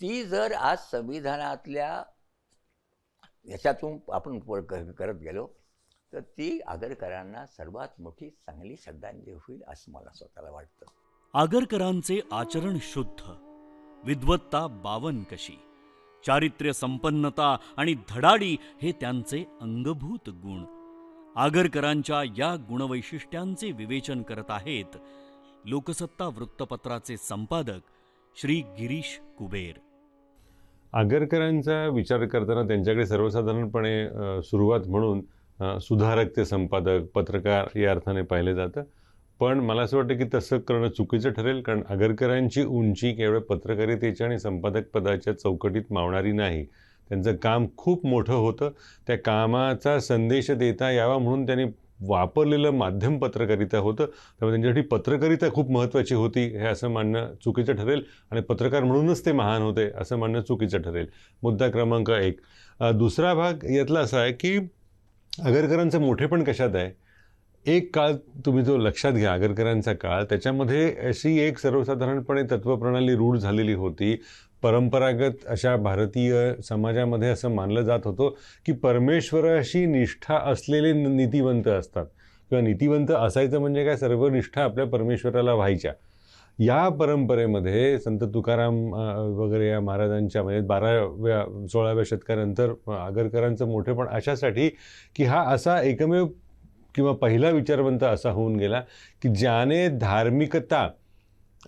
[SPEAKER 12] ती जर आज संविधानातल्या याच्यातून आपण करत गेलो तर ती आगरकरांना सर्वात मोठी चांगली श्रद्धांजली होईल असं मला स्वतःला वाटतं.
[SPEAKER 1] आगरकरांचे आचरण शुद्ध, विद्वत्ता बावनकशी, चारित्र्य संपन्नता आणि धडाडी हे त्यांचे अंगभूत गुण. आगरकरांच्या या गुणवैशिष्ट्यांचे विवेचन करत आहेत लोकसत्ता वृत्तपत्राचे संपादक श्री गिरीश कुबेर.
[SPEAKER 13] आगरकरांचा विचार करताना त्यांच्याकडे सर्वसाधारणपणे सुरुवात म्हणून सुधारक ते संपादक, पत्रकार या अर्थाने पाहिले जातं. पण मला असं वाटतं की तसं करणं चुकीचं ठरेल, कारण आगरकरांची उंची केवळ पत्रकारितेच्या आणि संपादक पदाच्या चौकटीत मावणारी नाही. त्यांचं काम खूप मोठं होतं. त्या कामाचा संदेश देता यावा म्हणून त्यांनी वापरलेलं माध्यम पत्रकारिता होतं. त्यामुळे त्यांच्यासाठी पत्रकारिता खूप महत्त्वाची होती हे असं मानणं चुकीचं ठरेल आणि पत्रकार म्हणूनच ते महान होते असं मानणं चुकीचं ठरेल. मुद्दा क्रमांक 1. दुसरा भाग यातला असा आहे की आगरकरांचं मोठेपण कशात आहे. एक काळ तुम्ही जो लक्षात घ्या, आगरकरांचा काळ, त्याच्यामध्ये अशी एक सर्वसाधारणपणे तत्त्वप्रणाली रूढ झालेली होती. परंपरागत अशा भारतीय समाजामध्ये असं मानलं जात होतं की परमेश्वराशी निष्ठा असलेले नीतिवंत असतात किंवा नीतिवंत असायचं म्हणजे काय, सर्व निष्ठा आपल्या परमेश्वराला व्हायच्या. या परंपरेमध्ये संत तुकाराम वगैरे या महाराजांच्या म्हणजे 12व्या-16व्या शतकानंतर आगरकरांचं मोठेपण अशासाठी की हा असा एकमेव किंवा पहिला विचारवंत असा होऊन गेला की ज्याने धार्मिकता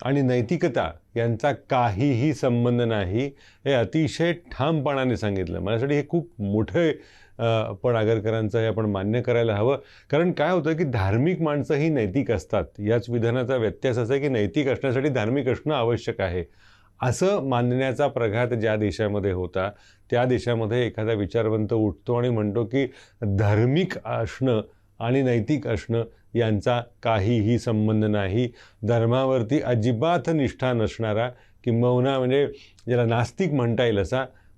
[SPEAKER 13] आणि नैतिकता यांचा काहीही संबंध नाही हे अतिशय ठामपणाने सांगितलं. माझ्यासाठी हे खूप मोठे पण आगरकरांचं हे आपण मान्य करायला हवं. कारण काय होतं की धार्मिक माणसं ही नैतिक असतात. याच विधानाचा व्यत्यास असा आहे की नैतिक असण्यासाठी धार्मिक असणं आवश्यक आहे असं मानण्याचा प्रघात ज्या देशामध्ये होता त्या देशामध्ये एखादा विचारवंत उठतो आणि म्हणतो की धार्मिक असणं आणि नैतिक असणं यांचा काहीही संबंध नाही. धर्मावरती अजिबात निष्ठा नसणारा किंबहुना म्हणजे ज्याला नास्तिक म्हणता येईल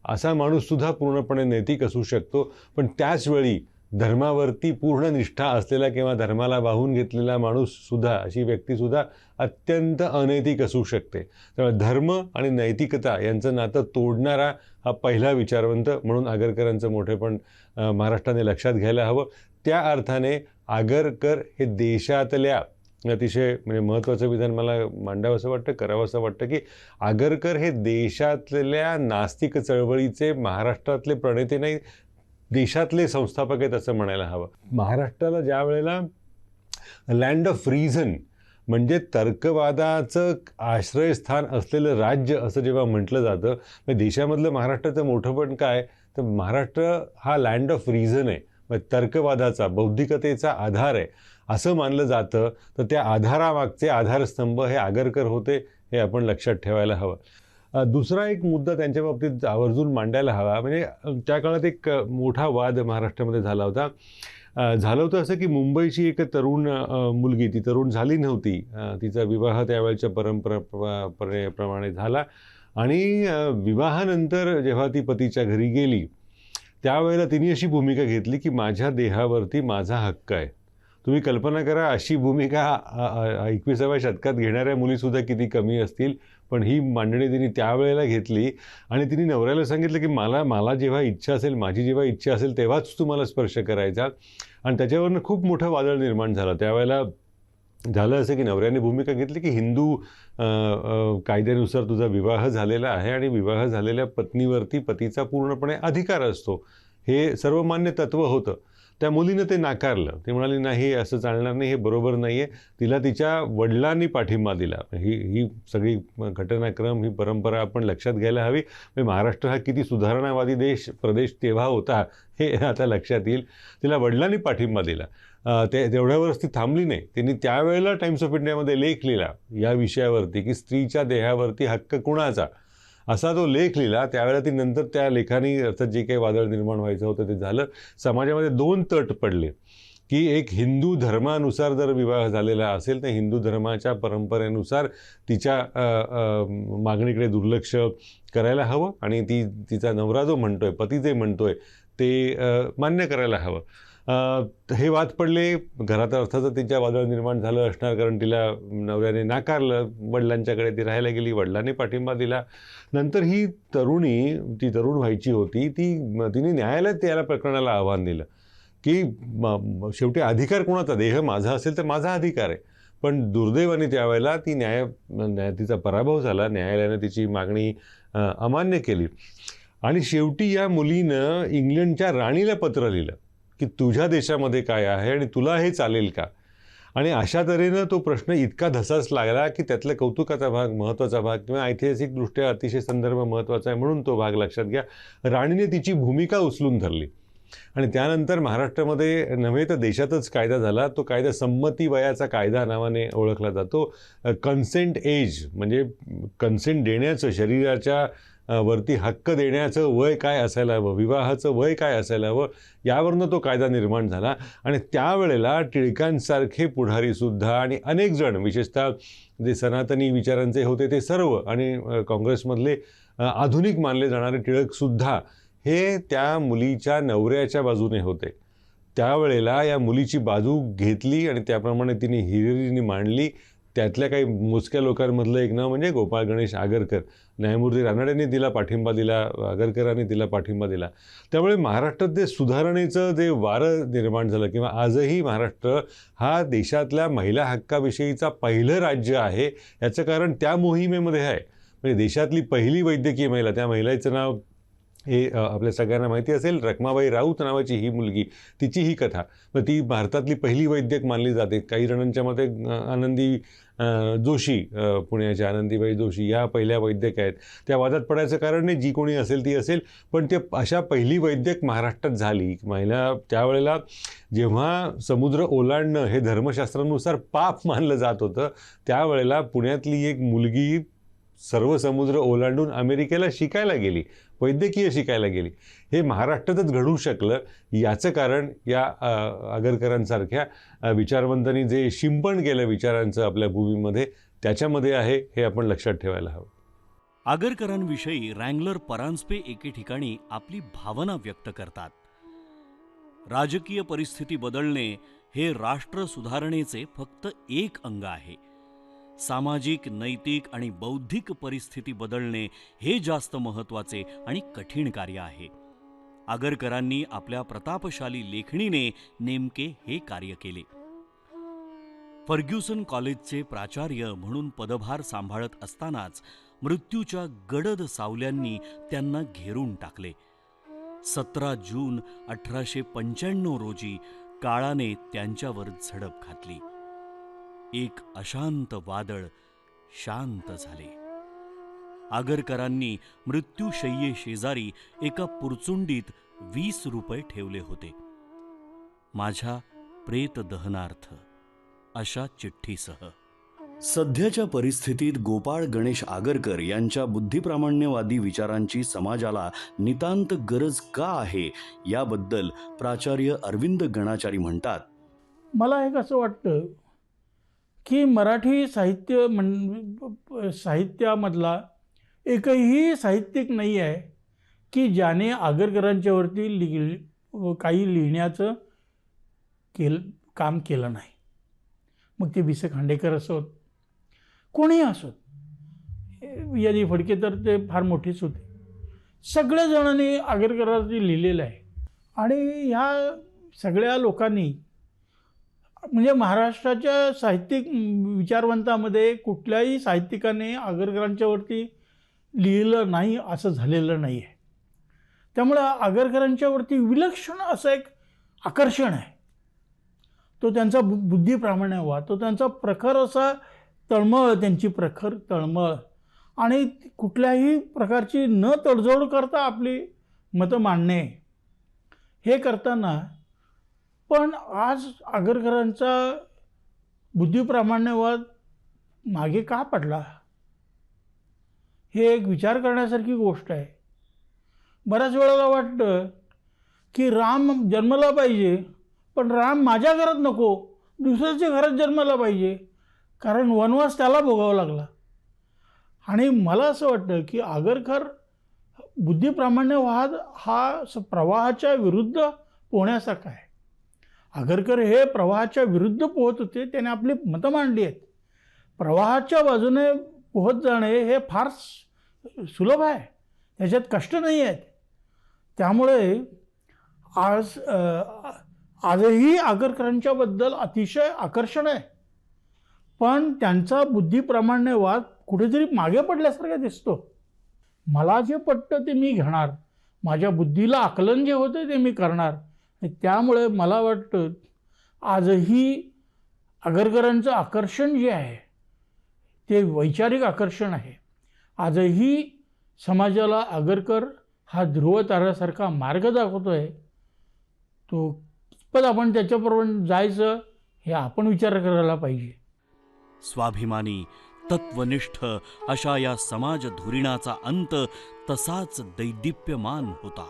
[SPEAKER 13] असा माणूससुद्धा पूर्णपणे नैतिक असू शकतो. पण त्याचवेळी धर्मावरती पूर्ण निष्ठा असलेला किंवा धर्माला वाहून घेतलेला माणूससुद्धा, अशी व्यक्तीसुद्धा अत्यंत अनैतिक असू शकते. त्यामुळे धर्म आणि नैतिकता यांचं नातं तोडणारा हा पहिला विचारवंत म्हणून आगरकरांचं मोठेपण महाराष्ट्राने लक्षात घ्यायला हवं. त्या अर्थाने आगरकर हे देशातल्या अतिशय म्हणजे महत्त्वाचं विधान मला मांडावं असं वाटतं, करावं असं वाटतं की आगरकर हे देशातल्या नास्तिक चळवळीचे महाराष्ट्रातले प्रणेते नाही, देशातले संस्थापक आहेत असं म्हणायला हवं. महाराष्ट्राला ज्या वेळेला लँड ऑफ रिझन म्हणजे तर्कवादाचं आश्रयस्थान असलेलं राज्य असं जेव्हा म्हटलं जातं, म्हणजे देशामधलं महाराष्ट्राचं मोठंपण काय, तर महाराष्ट्र हा लँड ऑफ रिझन आहे, तर्कवादाचा, बौद्धिकतेचा आधार आहे असं मानलं जातं. तर त्या आधारामागचे आधारस्तंभ हे आगरकर होते हे आपण लक्षात ठेवायला हवं. दुसरा एक मुद्दा त्यांच्या बाबतीत आवर्जून मांडायला हवा, म्हणजे त्या काळात एक मोठा वाद महाराष्ट्रामध्ये झाला होता. झालं होतं असं की मुंबईची एक तरुण मुलगी, ती तरुण झाली नव्हती, तिचा विवाह त्यावेळेच्या परंपरेप्रमाणे झाला आणि विवाहानंतर जेव्हा ती पतीच्या घरी गेली त्यावेळेला तिने अशी भूमिका घेतली की माझ्या देहावरती माझा हक्क आहे. तुम्ही कल्पना करा, अशी भूमिका 21व्या शतकात घेणाऱ्या मुलीसुद्धा किती कमी असतील, पण ही मांडणी तिने त्यावेळेला घेतली आणि तिने नवऱ्याला सांगितलं की मला जेव्हा इच्छा असेल, माझी जेव्हा इच्छा असेल तेव्हाच तुम्हाला स्पर्श करायचा. आणि त्याच्यावरनं खूप मोठं वादळ निर्माण झालं. त्यावेळेला झालं असं की नवऱ्याने भूमिका घेतली की हिंदू कायद्यानुसार तुझा विवाह झालेला आहे आणि विवाह झालेल्या पत्नीवरती पतीचा पूर्णपणे अधिकार असतो, हे सर्वमान्य तत्त्व होतं. त्या मुलीनं ते नाकारलं. ती म्हणाली नाही, असं चालणार नाही, हे बरोबर नाही आहे. तिला तिच्या वडिलांनी पाठिंबा दिला. ही सगळी घटनाक्रम, ही परंपरा आपण लक्षात घ्यायला हवी. महाराष्ट्र हा किती सुधारणावादी प्रदेश तेव्हा होता हे आता लक्षात येईल. तिला वडिलांनी पाठिंबा दिला. तेवढ्यावरच ती थांबली नाही. तिने त्यावेळेला टाइम्स ऑफ इंडियामध्ये लेख लिहिला या विषयावरती की स्त्रीच्या देहावरती हक्क कुणाचा, असा तो लेख लिहिला. त्यावेळेला ती नंतर त्या लेखाने अर्थात जे काही वादळ निर्माण व्हायचं होतं ते झालं. समाजामध्ये 2 तट पडले की एक हिंदू धर्मानुसार जर विवाह झालेला असेल तर हिंदू धर्माच्या परंपरेनुसार तिच्या मागणीकडे दुर्लक्ष करायला हवं आणि तिचा नवरा जो म्हणतोय, पती जे म्हणतोय ते मान्य करायला हवं. हे वाद पडले. घरात अर्थातच तिच्या वादळ निर्माण झालं असणार, कारण तिला नवऱ्याने नाकारलं. वडिलांच्याकडे ती राहायला गेली, वडिलांनी पाठिंबा दिला. नंतर ही तरुण व्हायची होती, तिने न्यायालयात याला प्रकरणाला आव्हान दिलं की शेवटी अधिकार कोणाचा, देह माझा असेल तर माझा अधिकार आहे. पण दुर्दैवाने त्यावेळेला तिचा पराभव झाला. न्यायालयाने तिची मागणी अमान्य केली आणि शेवटी या मुलीनं इंग्लंडच्या राणीला पत्र लिहिलं की तुझ्या देशामध्ये काय आहे आणि तुला हे चालेल का. आणि अशा तऱ्हेनं तो प्रश्न इतका धसास लागला की त्यातल्या कौतुकाचा भाग, महत्त्वाचा भाग किंवा ऐतिहासिकदृष्ट्या अतिशय संदर्भ महत्त्वाचा आहे म्हणून तो भाग लक्षात घ्या. राणीने तिची भूमिका उचलून धरली आणि त्यानंतर महाराष्ट्रामध्ये नव्हे तर देशातच कायदा झाला. तो कायदा संमती वयाचा कायदा नावाने ओळखला जातो. कन्सेंट एज म्हणजे कन्सेंट देण्याचं, शरीराच्या वरती हक्क देण्याचं वय काय असायला हवं, विवाहाचं वय काय असायला हवं, यावरनं तो कायदा निर्माण झाला. आणि त्यावेळेला टिळकांसारखे पुढारीसुद्धा आणि अनेक जण, विशेषतः जे सनातनी विचारांचे होते ते सर्व आणि काँग्रेसमधले आधुनिक मानले जाणारे टिळकसुद्धा हे त्या मुलीच्या नवऱ्याच्या बाजूने होते. त्यावेळेला या मुलीची बाजू घेतली आणि त्याप्रमाणे तिने हिरिरीने मांडली. त्यातल्या काही मोजक्या लोकांमधलं एक नाव म्हणजे गोपाळ गणेश आगरकर. न्यायमूर्ती रानडेंनी तिला पाठिंबा दिला, आगरकरांनी तिला पाठिंबा दिला. त्यामुळे महाराष्ट्रात जे सुधारणेचं जे वारं निर्माण झालं किंवा आजही महाराष्ट्र हा देशातल्या महिला हक्काविषयीचा पहिलं राज्य आहे, याचं कारण त्या मोहिमेमध्ये आहे. म्हणजे देशातली पहिली वैद्यकीय महिला, त्या महिलेचं नाव हे आपल्या सगळ्यांना माहिती असेल, रखमाबाई राऊत नावाची ही मुलगी, तिची ही कथा. मग ती भारतातली पहिली वैद्यक मानली जाते. काही जणांच्या मते आनंदी जोशी, पुण्याच्या आनंदीबाई जोशी या पहिल्या वैद्यक आहेत. त्या वादात पडायचं कारण नाही, जी कोणी असेल ती असेल, पण ते अशा पहिली वैद्यक महाराष्ट्रात झाली. महिला त्यावेळेला जेव्हा समुद्र ओलांडणं हे धर्मशास्त्रानुसार पाप मानलं जात होतं, त्यावेळेला पुण्यातली एक मुलगी सर्व समुद्र ओलांडून अमेरिकेला शिकायला गेली, वैद्यकीय शिकायला गेली. हे महाराष्ट्रातच घडू शकलं. याचं कारण या आगरकरांसारख्या विचारवंतांनी जे शिंपण केलं विचारांचं आपल्या भूमीमध्ये, त्याच्यामध्ये आहे, हे आपण लक्षात ठेवायला हवं.
[SPEAKER 1] आगरकरांविषयी रँगलर परांजपे एके ठिकाणी आपली भावना व्यक्त करतात. राजकीय परिस्थिती बदलणे हे राष्ट्र सुधारणेचे फक्त एक अंग आहे. सामाजिक, नैतिक आणि बौद्धिक परिस्थिती बदलणे हे जास्त महत्त्वाचे आणि कठीण कार्य आहे. आगरकरांनी आपल्या प्रतापशाली लेखणीने नेमके हे कार्य केले. फर्ग्युसन कॉलेजचे प्राचार्य म्हणून पदभार सांभाळत असतानाच मृत्यूच्या गडद सावल्यांनी त्यांना घेरून टाकले. 17 जून 1895 रोजी काळाने त्यांच्यावर झडप घातली. एक अशांत वादळ शांत झाले. आगरकरांनी मृत्यूशय्येशेजारी एका पुरचुंडीत 20 रुपये ठेवले होते. माझ्या प्रेत दहनार्थ अशा चिठ्ठीसह. सध्याच्या परिस्थितीत गोपाळ गणेश आगरकर यांच्या बुद्धिप्रामाण्यवादी विचारांची समाजाला नितांत गरज का आहे याबद्दल प्राचार्य अरविंद गणाचारी म्हणतात,
[SPEAKER 9] मला एक असं वाटतं की मराठी साहित्यामधला एकही साहित्यिक नाही आहे की ज्याने आगरकरांच्यावरती काही लिहिण्याचं काम केलं नाही. मग ते वि. स. खांडेकर असोत, कोणीही असोत, यादी फडके तर ते फार मोठेच होते. सगळ्या जणांनी आगरकरांवरती लिहिलेलं आहे. आणि ह्या सगळ्या लोकांनी म्हणजे महाराष्ट्राच्या साहित्यिक विचारवंतामध्ये कुठल्याही साहित्यिकाने आगरकरांच्यावरती लिहिलं नाही असं झालेलं नाही आहे. त्यामुळे आगरकरांच्यावरती विलक्षण असं एक आकर्षण आहे. तो त्यांचा बुद्धिप्रामाण्यवाद, तो त्यांचा प्रखर असा तळमळ, त्यांची प्रखर तळमळ आणि कुठल्याही प्रकारची न तडजोड करता आपली मतं मांडणे, हे करताना पण आज आगरकरांचा बुद्धिप्रामाण्यवाद मागे का पडला, हे एक विचार करण्यासारखी गोष्ट आहे. बऱ्याच वेळेला वाटतं की राम जन्मला पाहिजे, पण राम माझ्या घरात नको, दुसऱ्याच्या घरात जन्माला पाहिजे, कारण वनवास त्याला भोगावा लागला. आणि मला असं वाटतं की आगरकर बुद्धिप्रामाण्यवाद हा प्रवाहाच्या विरुद्ध पोहण्यासारखा आहे. आगरकर हे प्रवाहाच्या विरुद्ध पोहत होते, त्याने आपली मतं मांडली आहेत. प्रवाहाच्या बाजूने पोहत जाणे हे फार सुलभ आहे, त्याच्यात कष्ट नाही आहेत. त्यामुळे आजही आगरकरांच्याबद्दल अतिशय आकर्षण आहे, पण त्यांचा बुद्धिप्रामाण्यवाद कुठेतरी मागे पडल्यासारखा दिसतो. मला जे पटतं ते मी घेणार, माझ्या बुद्धीला आकलन जे होते ते मी करणार. त्यामुळे मला वाटतं आजही आगरकरांचं आकर्षण जे आहे ते वैचारिक आकर्षण आहे. आजही समाजाला आगरकर हा ध्रुवताऱ्यासारखा मार्ग दाखवतो आहे. तो कितपत आपण त्याच्याबरोबर जायचं हे आपण विचार करायला पाहिजे.
[SPEAKER 1] स्वाभिमानी, तत्वनिष्ठ अशा या समाज धुरीणाचा अंत तसाच दैदिप्यमान होता.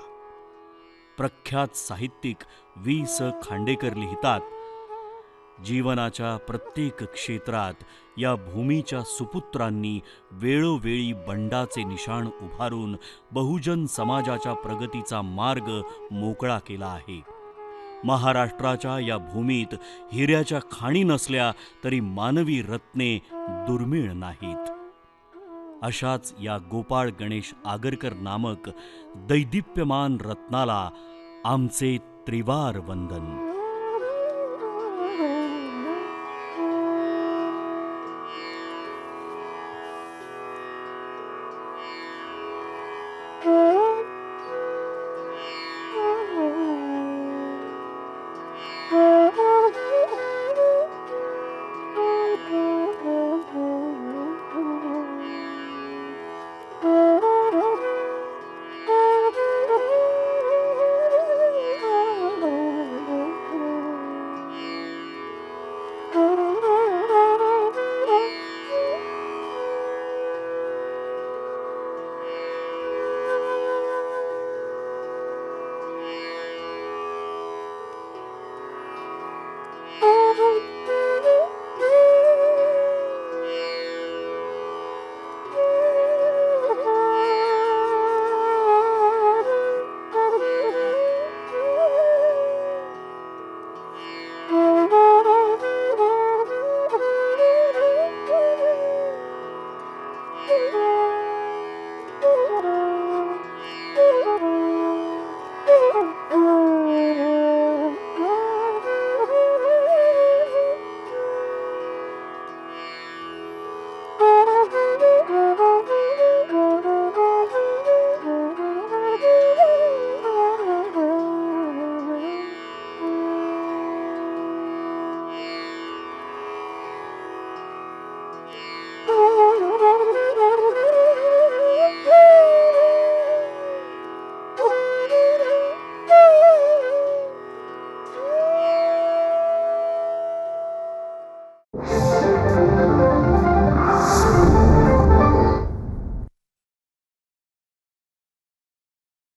[SPEAKER 1] प्रख्यात साहित्यिक वि. स. खांडेकर लिहितात, जीवनाच्या प्रत्येक क्षेत्रात या भूमीच्या सुपुत्रांनी वेळोवेळी बंडाचे निशाण उभारून बहुजन समाजाच्या प्रगतीचा मार्ग मोकळा केला आहे. महाराष्ट्राच्या या भूमीत हिऱ्याच्या खाणी नसल्या तरी मानवी रत्ने दुर्मिळ नाहीत. अशाच या गोपाळ गणेश आगरकर नामक दैदिप्यमान रत्नाला आमचे त्रिवार वंदन.